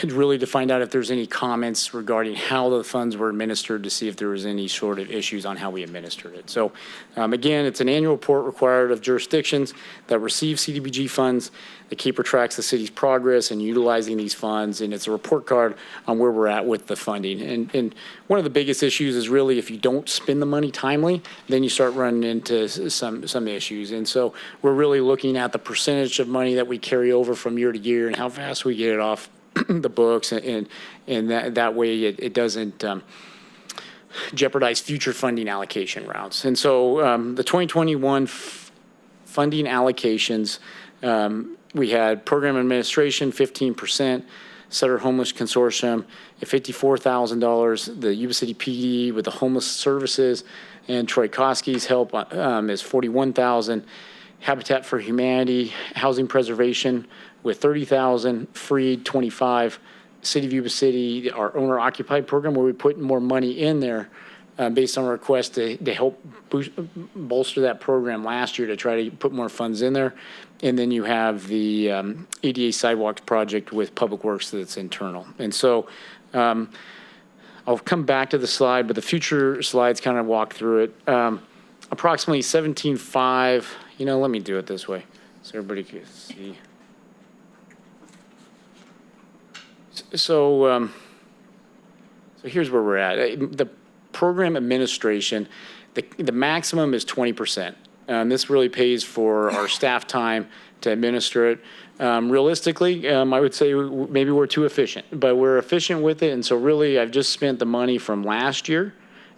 really to find out if there's any comments regarding how the funds were administered, to see if there was any sort of issues on how we administered it. So again, it's an annual report required of jurisdictions that receive CDBG funds. The keeper tracks the city's progress in utilizing these funds, and it's a report card on where we're at with the funding. And one of the biggest issues is really if you don't spend the money timely, then you start running into some issues. And so we're really looking at the percentage of money that we carry over from year to year and how fast we get it off the books, and that way it doesn't jeopardize future funding allocation routes. And so the 2021 funding allocations, we had program administration 15%, Sutter Homeless Consortium at $54,000, the Yuba City PD with the homeless services, and Troy Koski's help is $41,000, Habitat for Humanity housing preservation with $30,000, Freed $25,000, City of Yuba City, our owner-occupied program, where we put more money in there based on a request to help bolster that program last year to try to put more funds in there. And then you have the ADA Sidewalks project with Public Works that's internal. And so I'll come back to the slide, but the future slides kind of walk through it. Approximately 17.5, let me do it this way so everybody can see. So here's where we're at. The program administration, the maximum is 20%. This really pays for our staff time to administer it. Realistically, I would say maybe we're too efficient, but we're efficient with it. And so really, I've just spent the money from last year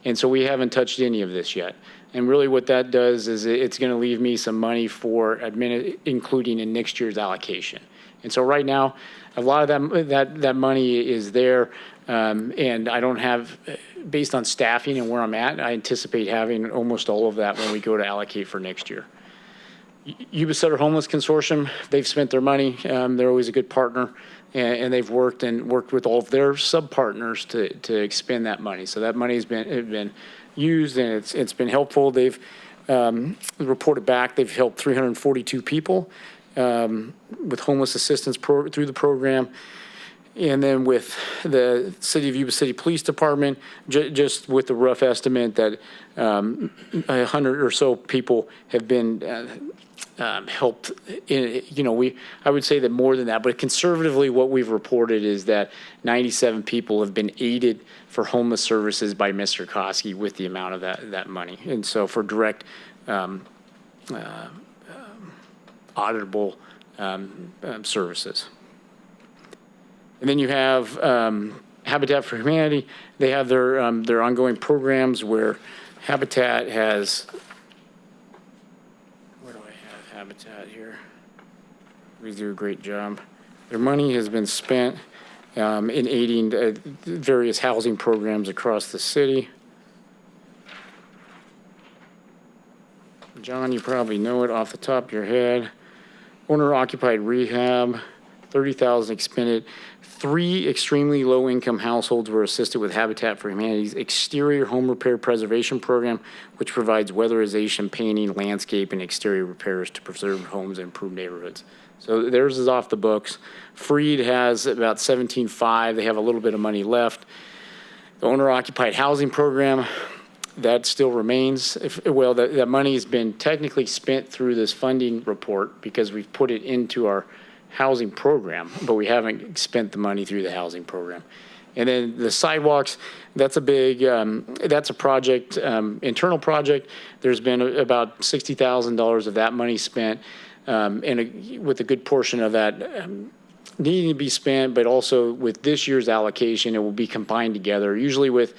And so we haven't touched any of this yet. And really what that does is it's going to leave me some money for including in next year's allocation. And so right now, a lot of that money is there. And I don't have, based on staffing and where I'm at, I anticipate having almost all of that when we go to allocate for next year. Yuba City Homeless Consortium, they've spent their money. They're always a good partner, and they've worked with all of their sub-partners to expend that money. So that money has been used, and it's been helpful. They've reported back they've helped 342 people with homeless assistance through the program. And then with the City of Yuba City Police Department, just with the rough estimate that 100 or so people have been helped. I would say that more than that, but conservatively what we've reported is that 97 people have been aided for homeless services by Mr. Koski with the amount of that money. And so for direct auditable services. And then you have Habitat for Humanity. They have their ongoing programs where Habitat has, where do I have Habitat here? We do a great job. Their money has been spent in aiding various housing programs across the city. John, you probably know it off the top of your head. Owner-occupied rehab, $30,000 expended. 3 extremely low-income households were assisted with Habitat for Humanity's exterior home repair preservation program, which provides weatherization, painting, landscape, and exterior repairs to preserve homes and improve neighborhoods. So theirs is off the books. Freed has about $17,500. They have a little bit of money left. The owner-occupied housing program, that still remains. That money has been technically spent through this funding report because we've put it into our housing program, but we haven't spent the money through the housing program. And then the sidewalks, that's a big, that's a project, internal project. There's been about $60,000 of that money spent, with a good portion of that needing to be spent, but also with this year's allocation, it will be combined together. Usually with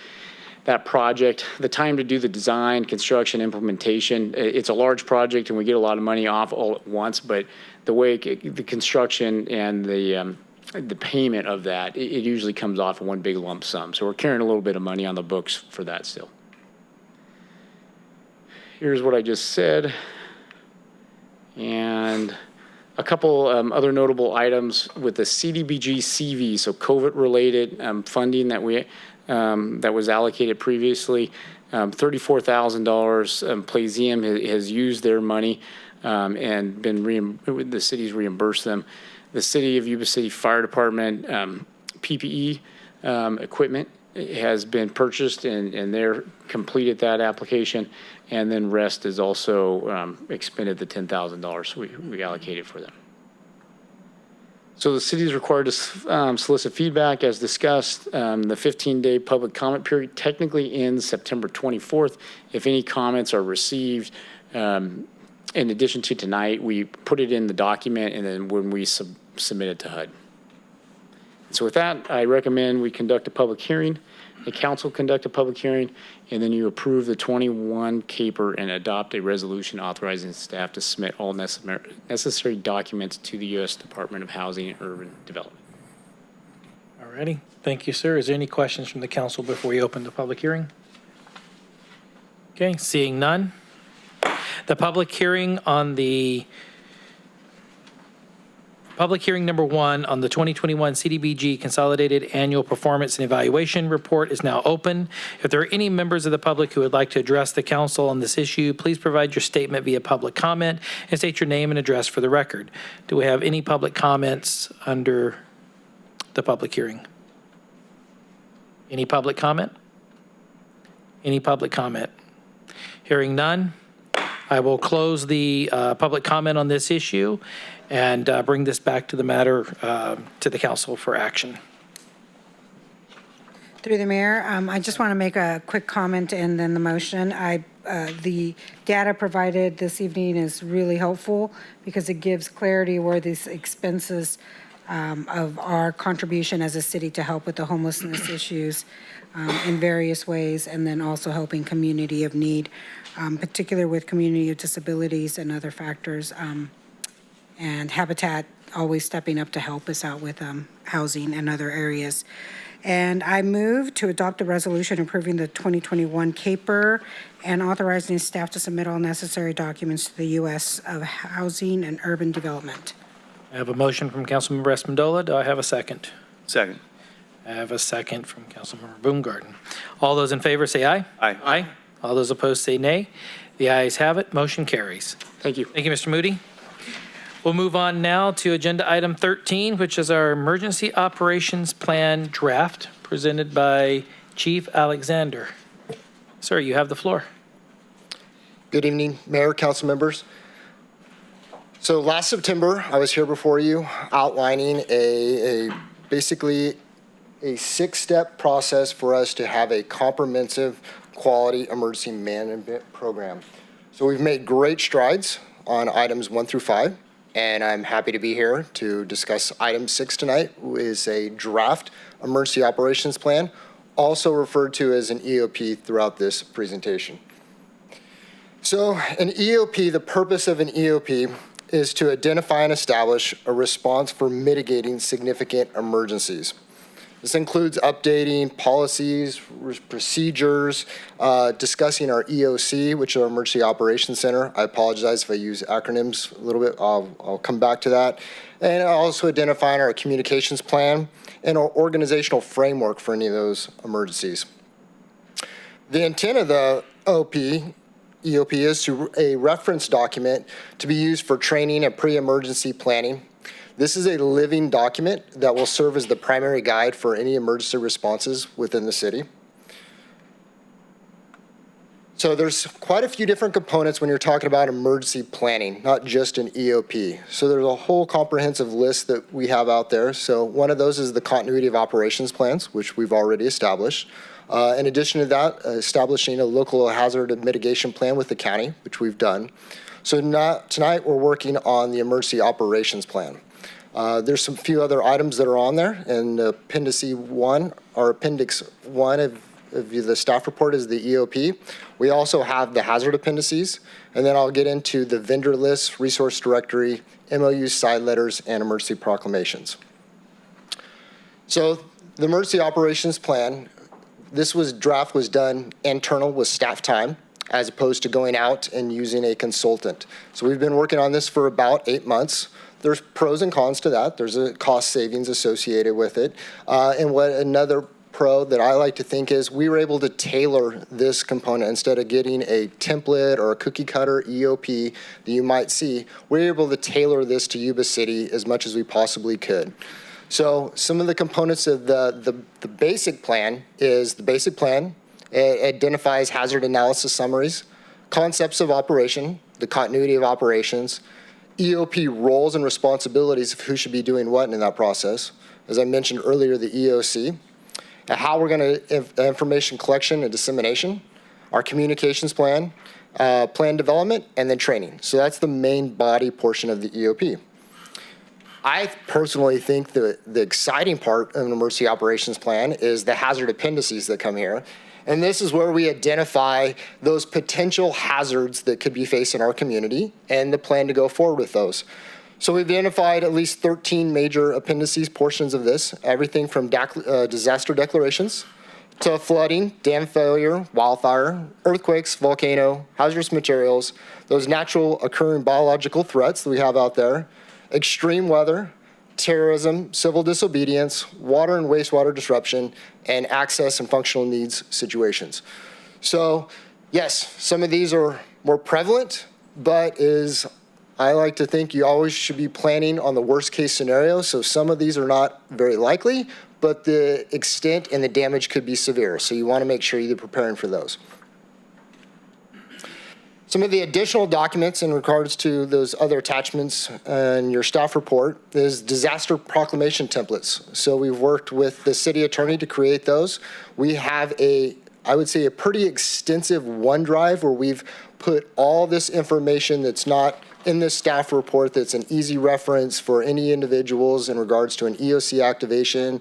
that project, the time to do the design, construction, implementation, it's a large project and we get a lot of money off all at once, but the way the construction and the payment of that, it usually comes off in one big lump sum. So we're carrying a little bit of money on the books for that still. Here's what I just said. And a couple other notable items with the CDBG CV, so COVID-related funding that that was allocated previously. $34,000. Playzium has used their money and the city's reimbursed them. The City of Yuba City Fire Department PPE equipment has been purchased and they're completed that application. And then REST has also expended the $10,000 we allocated for them. So the city is required to solicit feedback as discussed. The 15-day public comment period technically ends September 24th. If any comments are received, in addition to tonight, we put it in the document and then when we submit it to HUD. So with that, I recommend we conduct a public hearing, the council conduct a public hearing, and then you approve the 21 CAPER and adopt a resolution authorizing staff to submit all necessary documents to the U.S. Department of Housing and Urban Development. All righty. Thank you, sir. Is there any questions from the council before we open the public hearing? Okay, seeing none. The public hearing number 1 on the 2021 CDBG Consolidated Annual Performance and Evaluation Report is now open. If there are any members of the public who would like to address the council on this issue, please provide your statement via public comment and state your name and address for the record. Do we have any public comments under the public hearing? Any public comment? Any public comment? Hearing none, I will close the public comment on this issue and bring this back to the matter to the council for action. Through the mayor, I just want to make a quick comment and then the motion. The data provided this evening is really helpful because it gives clarity where these expenses of our contribution as a city to help with the homelessness issues in various ways, and then also helping community of need, particularly with community of disabilities and other factors, and Habitat always stepping up to help us out with housing and other areas. And I move to adopt a resolution approving the 2021 CAPER and authorizing staff to submit all necessary documents to the U.S. of Housing and Urban Development. I have a motion from Councilmember Espandola. Do I have a second? Second. I have a second from Councilmember Baumgarten. All those in favor say aye. Aye. Aye. All those opposed say nay. The ayes have it. Motion carries. Thank you. Thank you, Mr. Moody. We'll move on now to agenda item 13, which is our emergency operations plan draft presented by Chief Alexander. Sir, you have the floor. Good evening, Mayor, council members. So last September, I was here before you outlining basically a 6-step process for us to have a comprehensive quality emergency management program. So we've made great strides on items 1 through 5. And I'm happy to be here to discuss item 6 tonight, which is a draft emergency operations plan, also referred to as an EOP throughout this presentation. So an EOP, the purpose of an EOP is to identify and establish a response for mitigating significant emergencies. This includes updating policies, procedures, discussing our EOC, which is our Emergency Operations Center. I apologize if I use acronyms a little bit. I'll come back to that. And also identifying our communications plan and our organizational framework for any of those emergencies. The intent of the EOP is to a reference document to be used for training and pre-emergency planning. This is a living document that will serve as the primary guide for any emergency responses within the city. So there's quite a few different components when you're talking about emergency planning, not just an EOP. So there's a whole comprehensive list that we have out there. So one of those is the continuity of operations plans, which we've already established. In addition to that, establishing a local hazard mitigation plan with the county, which we've done. So tonight we're working on the emergency operations plan. There's some few other items that are on there, and Appendix 1 of the staff report is the EOP. We also have the hazard appendices, and then I'll get into the vendor list, resource directory, MOUs, side letters, and emergency proclamations. So the emergency operations plan, draft was done internal with staff time, as opposed to going out and using a consultant. So we've been working on this for about 8 months. There's pros and cons to that. There's a cost savings associated with it. And what another pro that I like to think is we were able to tailor this component instead of getting a template or a cookie cutter EOP that you might see. We're able to tailor this to Yuba City as much as we possibly could. So some of the components of the basic plan is the basic plan. It identifies hazard analysis summaries, concepts of operation, the continuity of operations, EOP roles and responsibilities of who should be doing what in that process. As I mentioned earlier, the EOC, how we're going to information collection and dissemination, our communications plan, plan development, and then training. So that's the main body portion of the EOP. I personally think the exciting part of an emergency operations plan is the hazard appendices that come here. And this is where we identify those potential hazards that could be faced in our community and the plan to go forward with those. So we've identified at least 13 major appendices portions of this, everything from disaster declarations to flooding, dam failure, wildfire, earthquakes, volcano, hazardous materials, those natural occurring biological threats that we have out there, extreme weather, terrorism, civil disobedience, water and wastewater disruption, and access and functional needs situations. So yes, some of these are more prevalent, but I like to think you always should be planning on the worst case scenario. So some of these are not very likely, but the extent and the damage could be severe. So you want to make sure you're preparing for those. Some of the additional documents in regards to those other attachments in your staff report is disaster proclamation templates. So we've worked with the city attorney to create those. We have I would say a pretty extensive OneDrive where we've put all this information that's not in this staff report that's an easy reference for any individuals in regards to an EOC activation,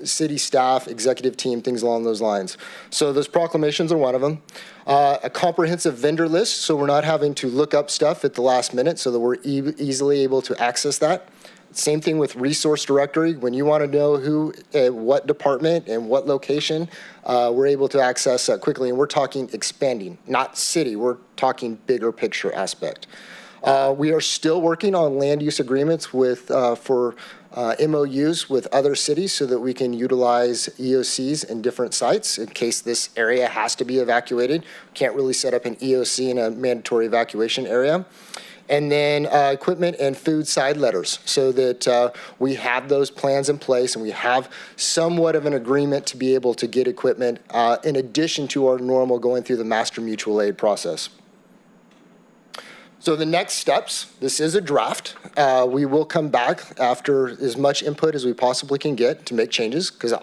city staff, executive team, things along those lines. So those proclamations are one of them. A comprehensive vendor list, so we're not having to look up stuff at the last minute so that we're easily able to access that. Same thing with resource directory. When you want to know who, what department and what location, we're able to access that quickly. And we're talking expanding, not city. We're talking bigger picture aspect. We are still working on land use agreements with for MOUs with other cities so that we can utilize EOCs in different sites in case this area has to be evacuated. Can't really set up an EOC in a mandatory evacuation area. And then equipment and food side letters so that we have those plans in place and we have somewhat of an agreement to be able to get equipment in addition to our normal going through the master mutual aid process. So the next steps, this is a draft. We will come back after as much input as we possibly can get to make changes because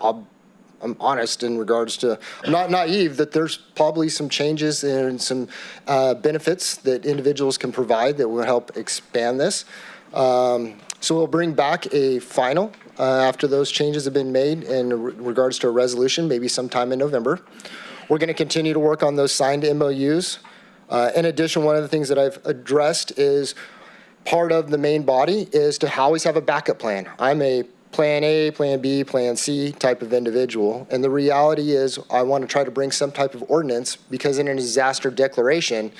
I'm honest in regards to, I'm not naive that there's probably some changes and some benefits that individuals can provide that will help expand this. So we'll bring back a final after those changes have been made in regards to a resolution, maybe sometime in November. We're going to continue to work on those signed MOUs. In addition, one of the things that I've addressed is part of the main body is to always have a backup plan. I'm a plan A, plan B, plan C type of individual. And the reality is I want to try to bring some type of ordinance because in a disaster declaration,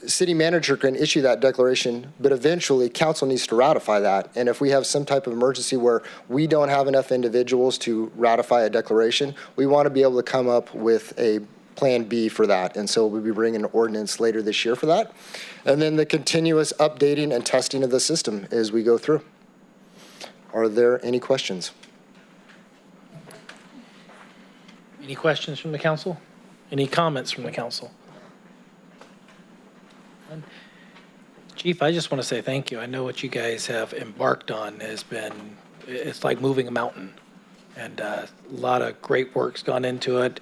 city manager can issue that declaration, but eventually council needs to ratify that. And if we have some type of emergency where we don't have enough individuals to ratify a declaration, we want to be able to come up with a plan B for that. And so we'll be bringing an ordinance later this year for that. And then the continuous updating and testing of the system as we go through. Are there any questions? Any questions from the council? Any comments from the council? Chief, I just want to say thank you. I know what you guys have embarked on has been, it's like moving a mountain. And a lot of great work's gone into it.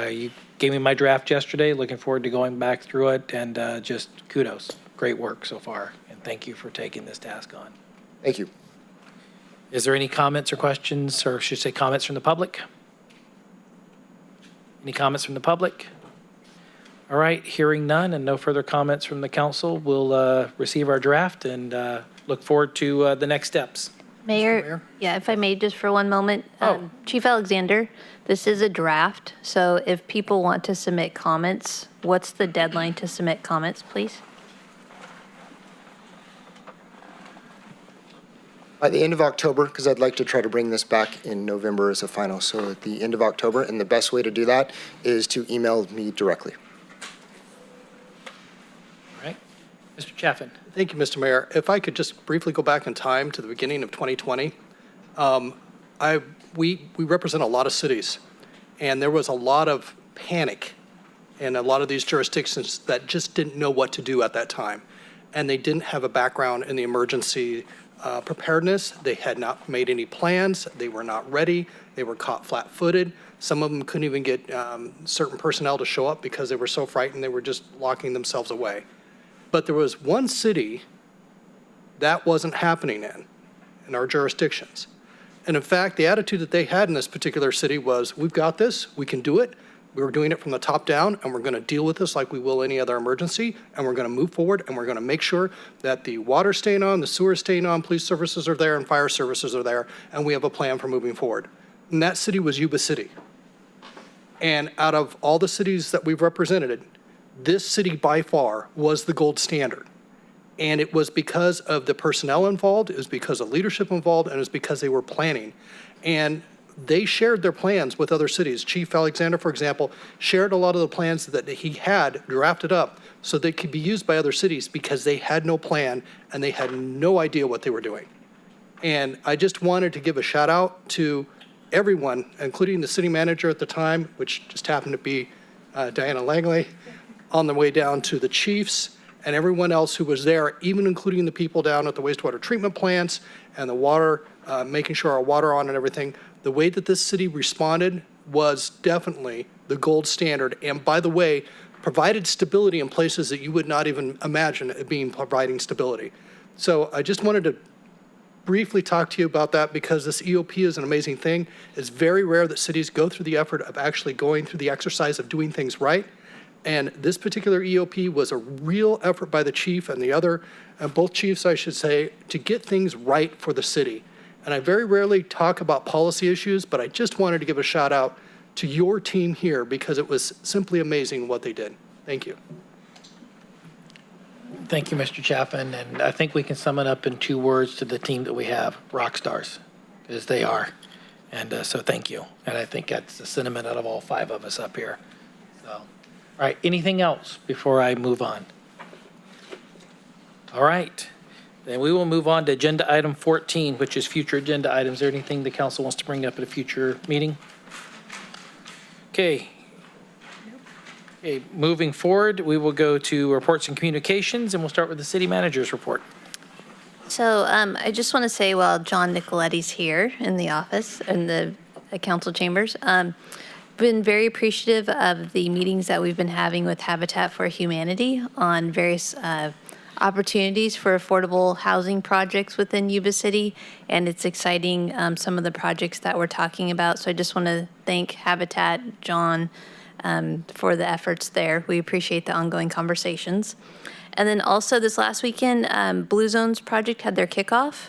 You gave me my draft yesterday. Looking forward to going back through it. And just kudos. Great work so far. And thank you for taking this task on. Thank you. Is there any comments or questions, or should I say comments from the public? Any comments from the public? All right, hearing none and no further comments from the council, we'll receive our draft and look forward to the next steps. Mayor, yeah, if I may, just for one moment. Chief Alexander, this is a draft, so if people want to submit comments, what's the deadline to submit comments, please? By the end of October, because I'd like to try to bring this back in November as a final. So at the end of October, and the best way to do that is to email me directly. All right. Mr. Chaffin. Thank you, Mr. Mayor. If I could just briefly go back in time to the beginning of 2020. We represent a lot of cities, and there was a lot of panic in a lot of these jurisdictions that just didn't know what to do at that time. And they didn't have a background in the emergency preparedness. They had not made any plans. They were not ready. They were caught flat-footed. Some of them couldn't even get certain personnel to show up because they were so frightened they were just locking themselves away. But there was one city that wasn't happening in our jurisdictions. And in fact, the attitude that they had in this particular city was, we've got this, we can do it. We were doing it from the top down, and we're going to deal with this like we will any other emergency, and we're going to move forward, and we're going to make sure that the water's staying on, the sewer's staying on, police services are there, and fire services are there, and we have a plan for moving forward. And that city was Yuba City. And out of all the cities that we've represented, this city by far was the gold standard. And it was because of the personnel involved, it was because of leadership involved, and it was because they were planning. And they shared their plans with other cities. Chief Alexander, for example, shared a lot of the plans that he had drafted up so they could be used by other cities because they had no plan and they had no idea what they were doing. And I just wanted to give a shout out to everyone, including the city manager at the time, which just happened to be Diana Langley, on the way down to the chiefs and everyone else who was there, even including the people down at the wastewater treatment plants and the water, making sure our water on and everything. The way that this city responded was definitely the gold standard. And by the way, provided stability in places that you would not even imagine it being providing stability. So I just wanted to briefly talk to you about that because this EOP is an amazing thing. It's very rare that cities go through the effort of actually going through the exercise of doing things right. And this particular EOP was a real effort by the chief and both chiefs, I should say, to get things right for the city. And I very rarely talk about policy issues, but I just wanted to give a shout out to your team here because it was simply amazing what they did. Thank you. Thank you, Mr. Chaffin, and I think we can sum it up in 2 words to the team that we have, rock stars, because they are. And so thank you. And I think that's the sentiment out of all 5 of us up here. So, all right, anything else before I move on? All right, then we will move on to agenda item 14, which is future agenda items. Is there anything the council wants to bring up at a future meeting? Okay. Okay, moving forward, we will go to reports and communications, and we'll start with the city manager's report. So I just want to say while John Nicoletti's here in the office, in the council chambers, been very appreciative of the meetings that we've been having with Habitat for Humanity on various opportunities for affordable housing projects within Yuba City, and it's exciting some of the projects that we're talking about. So I just want to thank Habitat, John, for the efforts there. We appreciate the ongoing conversations. And then also this last weekend, Blue Zones project had their kickoff,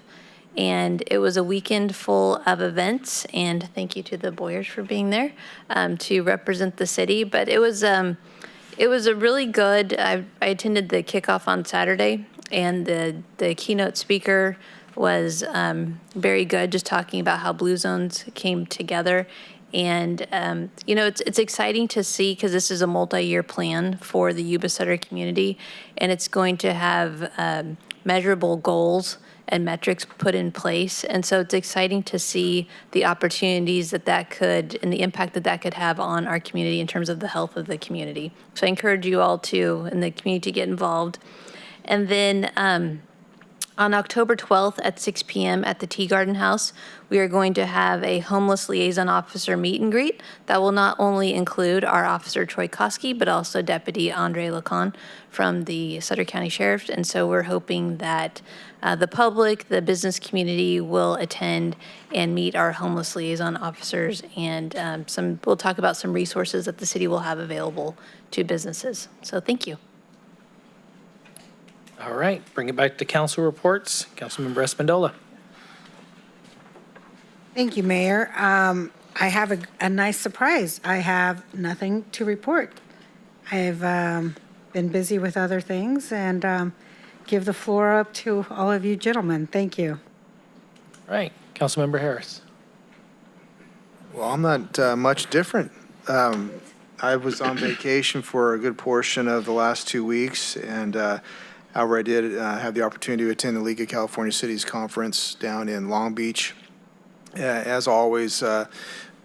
and it was a weekend full of events, and thank you to the Boyers for being there to represent the city. But it was a really good, I attended the kickoff on Saturday, and the keynote speaker was very good, just talking about how Blue Zones came together. And, it's exciting to see because this is a multi-year plan for the Yuba City community, and it's going to have measurable goals and metrics put in place. And so it's exciting to see the opportunities that could and the impact that could have on our community in terms of the health of the community. So I encourage you all to, in the community, to get involved. And then on October 12th at 6 p.m. at the Tea Garden House, we are going to have a homeless liaison officer meet and greet that will not only include our officer Troy Koski, but also Deputy Andre Lacan from the Sutter County Sheriff. And so we're hoping that the public, the business community will attend and meet our homeless liaison officers, and we'll talk about some resources that the city will have available to businesses. So thank you. All right, bring it back to council reports. Councilmember Espandola. Thank you, Mayor. I have a nice surprise. I have nothing to report. I've been busy with other things, and give the floor up to all of you gentlemen. Thank you. All right, Councilmember Harris. Well, I'm not much different. I was on vacation for a good portion of the last 2 weeks, and however, I did have the opportunity to attend the League of California Cities Conference down in Long Beach. As always,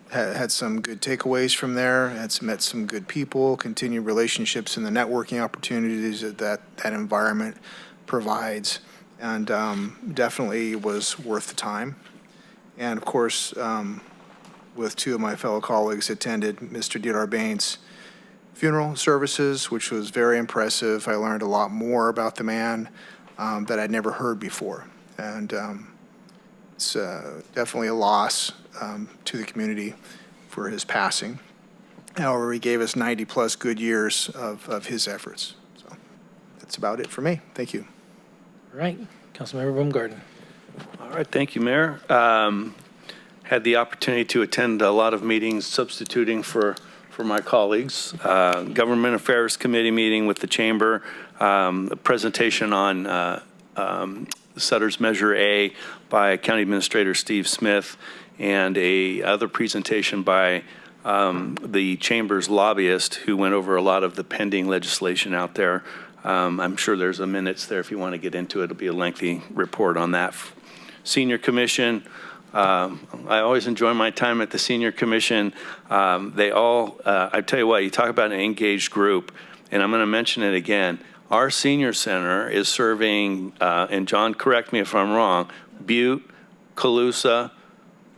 had some good takeaways from there, met some good people, continued relationships and the networking opportunities that environment provides, and definitely was worth the time. And of course, with 2 of my fellow colleagues, attended Mr. D'Arbain's funeral services, which was very impressive. I learned a lot more about the man that I'd never heard before. And it's definitely a loss to the community for his passing. However, he gave us 90-plus good years of his efforts. So that's about it for me. Thank you. All right, Councilmember Baumgarten. All right, thank you, Mayor. Had the opportunity to attend a lot of meetings substituting for my colleagues. Government Affairs Committee meeting with the Chamber, a presentation on Sutter's Measure A by County Administrator Steve Smith, and a other presentation by the Chamber's lobbyist who went over a lot of the pending legislation out there. I'm sure there's a minutes there if you want to get into it. It'll be a lengthy report on that. Senior Commission, I always enjoy my time at the Senior Commission. They all, I tell you what, you talk about an engaged group, and I'm going to mention it again. Our Senior Center is serving, and John, correct me if I'm wrong, Butte, Colusa,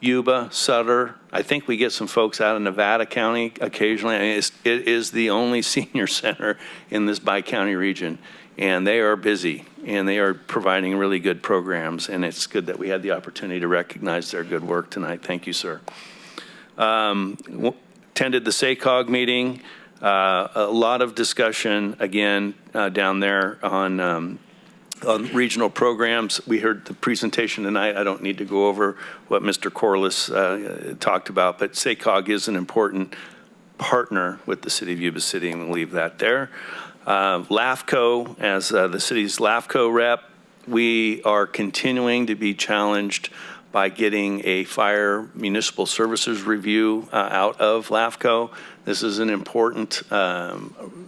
Yuba, Sutter. I think we get some folks out of Nevada County occasionally. I mean, it is the only senior center in this bi-county region, and they are busy, and they are providing really good programs, and it's good that we had the opportunity to recognize their good work tonight. Thank you, sir. Attended the SACOG meeting. A lot of discussion, again, down there on regional programs. We heard the presentation tonight. I don't need to go over what Mr. Corliss talked about, but SACOG is an important partner with the city of Yuba City, and we'll leave that there. LAFCO, as the city's LAFCO rep, we are continuing to be challenged by getting a fire municipal services review out of LAFCO. This is an important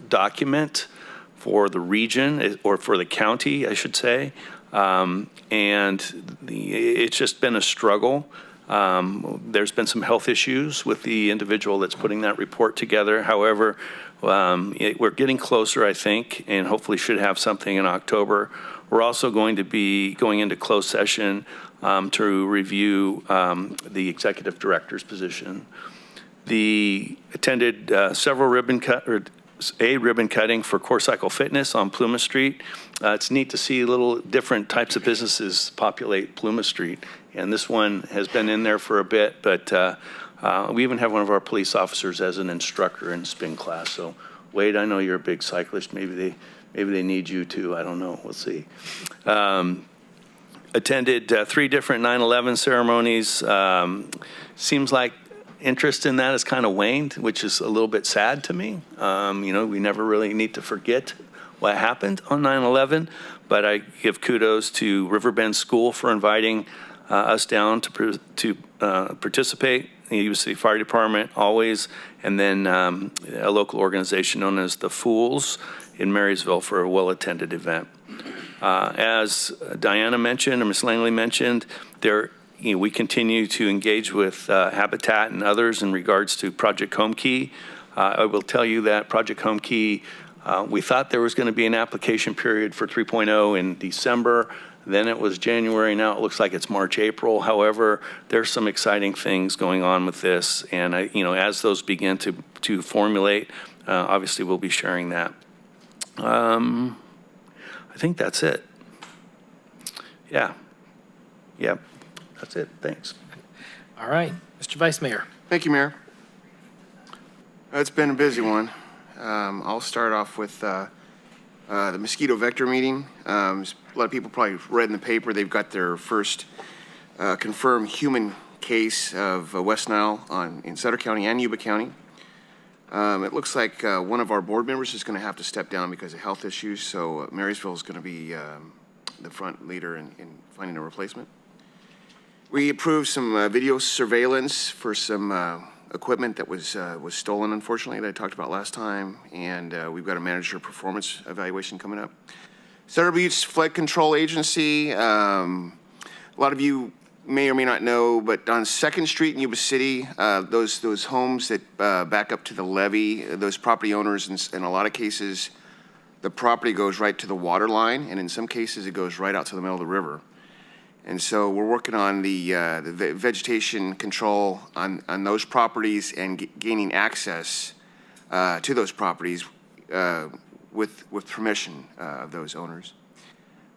document for the region, or for the county, I should say. It's just been a struggle. There's been some health issues with the individual that's putting that report together. However, we're getting closer, I think, and hopefully should have something in October. We're also going to be going into closed session to review the executive director's position. Attended several ribbon cutting for Core Cycle Fitness on Plymouth Street. It's neat to see little different types of businesses populate Plymouth Street, and this one has been in there for a bit, but we even have one of our police officers as an instructor in spin class. So Wade, I know you're a big cyclist. Maybe they need you too. I don't know. We'll see. Attended 3 different 9/11 ceremonies. Seems like interest in that has kind of waned, which is a little bit sad to me. We never really need to forget what happened on 9/11, but I give kudos to Riverbend School for inviting us down to participate. The Yuba City Fire Department always, and then a local organization known as the Fools in Marysville for a well-attended event. As Diana mentioned, or Ms. Langley mentioned, we continue to engage with Habitat and others in regards to Project Home Key. I will tell you that Project Home Key, we thought there was going to be an application period for 3.0 in December. Then it was January. Now it looks like it's March, April. However, there's some exciting things going on with this, and as those begin to formulate, obviously we'll be sharing that. I think that's it. Yeah, that's it. Thanks. All right, Mr. Vice Mayor. Thank you, Mayor. It's been a busy one. I'll start off with the mosquito vector meeting. A lot of people probably read in the paper they've got their first confirmed human case of West Nile in Sutter County and Yuba County. It looks like one of our board members is going to have to step down because of health issues, so Marysville is going to be the front leader in finding a replacement. We approved some video surveillance for some equipment that was stolen, unfortunately, that I talked about last time, and we've got a manager performance evaluation coming up. Sutter Beach Flood Control Agency, a lot of you may or may not know, but on 2nd Street in Yuba City, those homes that back up to the levee, those property owners, in a lot of cases, the property goes right to the water line, and in some cases, it goes right out to the middle of the river. And so we're working on the vegetation control on those properties and gaining access to those properties with permission of those owners.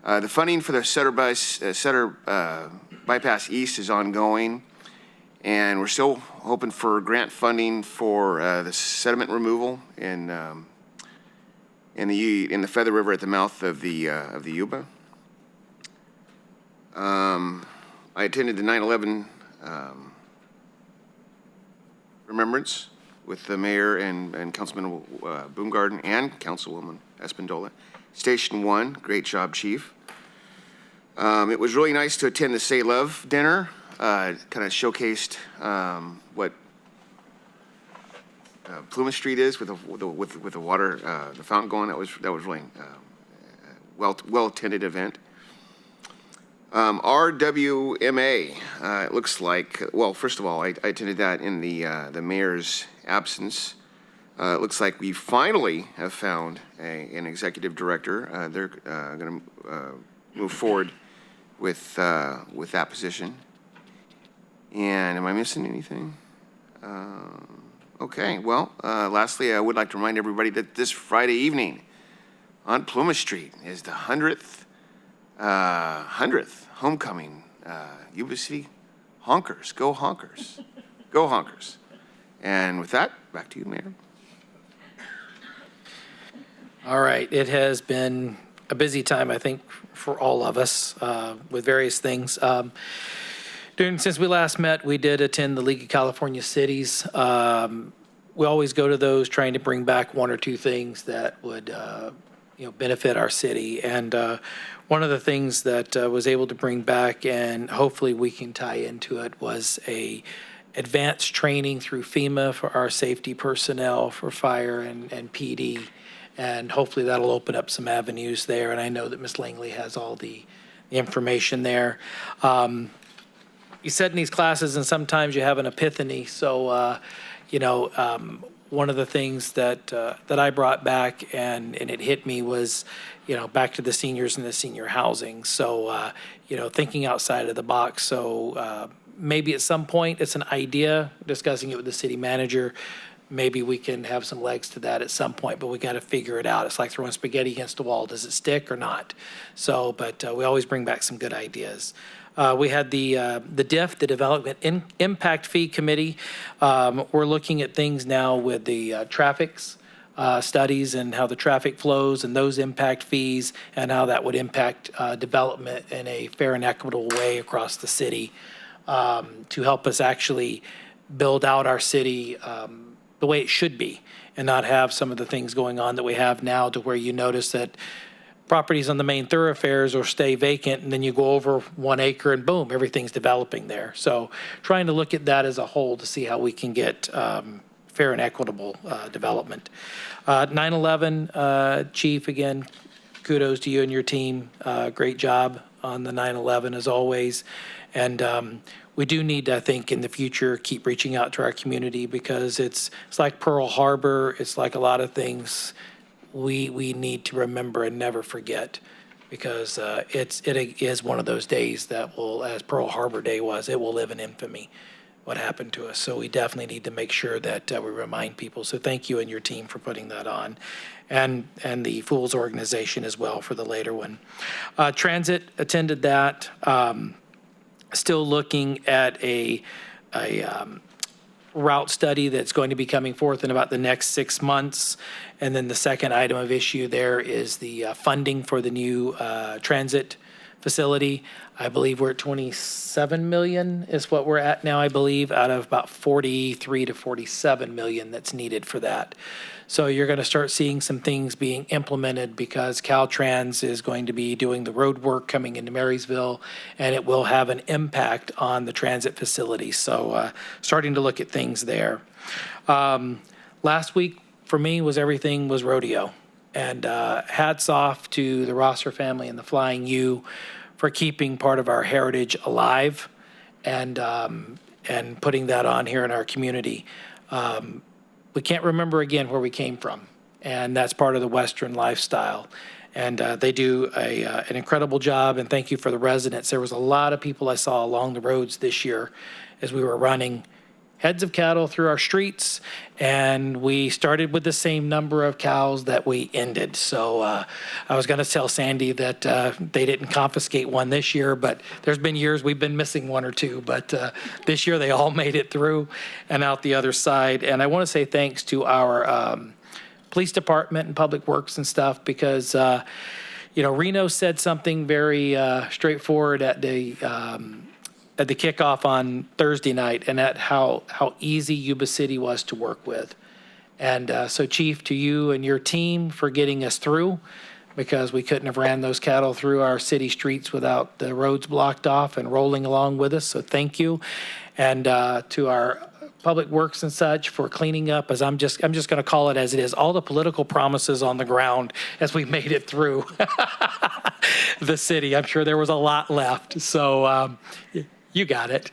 The funding for the Sutter Bypass East is ongoing, and we're still hoping for grant funding for the sediment removal in the Feather River at the mouth of the Yuba. I attended the 9/11 remembrance with the mayor and Councilman Boomgarden and Councilwoman Espandola. Station 1, great job, Chief. It was really nice to attend the Say Love dinner. Kind of showcased what Plymouth Street is with the water, the fountain going. That was really well attended event. RWMA, it looks like. Well, first of all, I attended that in the mayor's absence. It looks like we finally have found an executive director. They're going to move forward with that position. And am I missing anything? Okay, well, lastly, I would like to remind everybody that this Friday evening on Plymouth Street is the 100th homecoming. Yuba City Honkers, go Honkers, go Honkers. And with that, back to you, Mayor. All right, it has been a busy time, I think, for all of us with various things. Since we last met, we did attend the League of California Cities. We always go to those trying to bring back one or two things that would benefit our city. And one of the things that was able to bring back, and hopefully we can tie into it, was a advanced training through FEMA for our safety personnel for fire and PD. And hopefully that'll open up some avenues there. And I know that Ms. Langley has all the information there. You sit in these classes and sometimes you have an epiphany. So, one of the things that I brought back and it hit me was, back to the seniors and the senior housing. So, thinking outside of the box. So maybe at some point it's an idea, discussing it with the city manager. Maybe we can have some legs to that at some point, but we got to figure it out. It's like throwing spaghetti against a wall. Does it stick or not? So, but we always bring back some good ideas. We had the DIF, the Development Impact Fee Committee. We're looking at things now with the traffics studies and how the traffic flows and those impact fees and how that would impact development in a fair and equitable way across the city to help us actually build out our city the way it should be and not have some of the things going on that we have now, to where you notice that properties on the main thoroughfares or stay vacant, and then you go over 1 acre and boom, everything's developing there. So trying to look at that as a whole to see how we can get fair and equitable development. 9/11, Chief, again, kudos to you and your team. Great job on the 9/11 as always. And we do need, I think, in the future, keep reaching out to our community, because it's like Pearl Harbor. It's like a lot of things we need to remember and never forget, because it is one of those days that will, as Pearl Harbor Day was, it will live in infamy, what happened to us. So we definitely need to make sure that we remind people. So thank you and your team for putting that on, and the Fools organization as well for the later one. Transit attended that. Still looking at a route study that's going to be coming forth in about the next 6 months. And then the second item of issue there is the funding for the new transit facility. I believe we're at 27 million is what we're at now, I believe, out of about 43 to 47 million that's needed for that. So you're going to start seeing some things being implemented, because Caltrans is going to be doing the road work coming into Marysville, and it will have an impact on the transit facility. So starting to look at things there. Last week for me everything was rodeo, and hats off to the Rosser family and the Flying U for keeping part of our heritage alive and putting that on here in our community. We can't remember again where we came from, and that's part of the Western lifestyle. And they do an incredible job, and thank you for the residents. There was a lot of people I saw along the roads this year as we were running heads of cattle through our streets, and we started with the same number of cows that we ended. So I was going to tell Sandy that they didn't confiscate one this year, but there's been years we've been missing one or two, but this year they all made it through and out the other side. And I want to say thanks to our police department and public works and stuff, because Reno said something very straightforward at the kickoff on Thursday night, and at how easy Yuba City was to work with. And so, Chief, to you and your team for getting us through, because we couldn't have ran those cattle through our city streets without the roads blocked off and rolling along with us. So thank you. And to our public works and such for cleaning up, as I'm just going to call it as it is, all the political promises on the ground as we made it through the city. I'm sure there was a lot left. So you got it.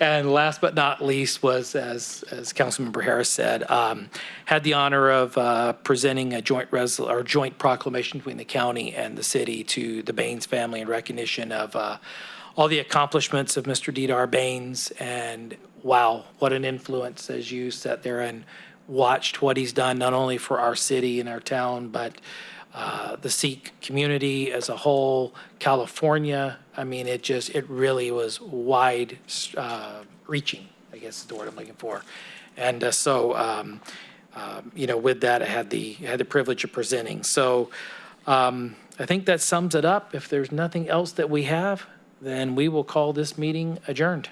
And last but not least was, as Councilmember Harris said, had the honor of presenting a joint proclamation between the county and the city to the Baines family in recognition of all the accomplishments of Mr. Didar Baines, and wow, what an influence as you sat there and watched what he's done, not only for our city and our town, but the Sikh community as a whole, California. I mean, it really was wide reaching, I guess is the word I'm looking for. And with that, I had the privilege of presenting. So I think that sums it up. If there's nothing else that we have, then we will call this meeting adjourned.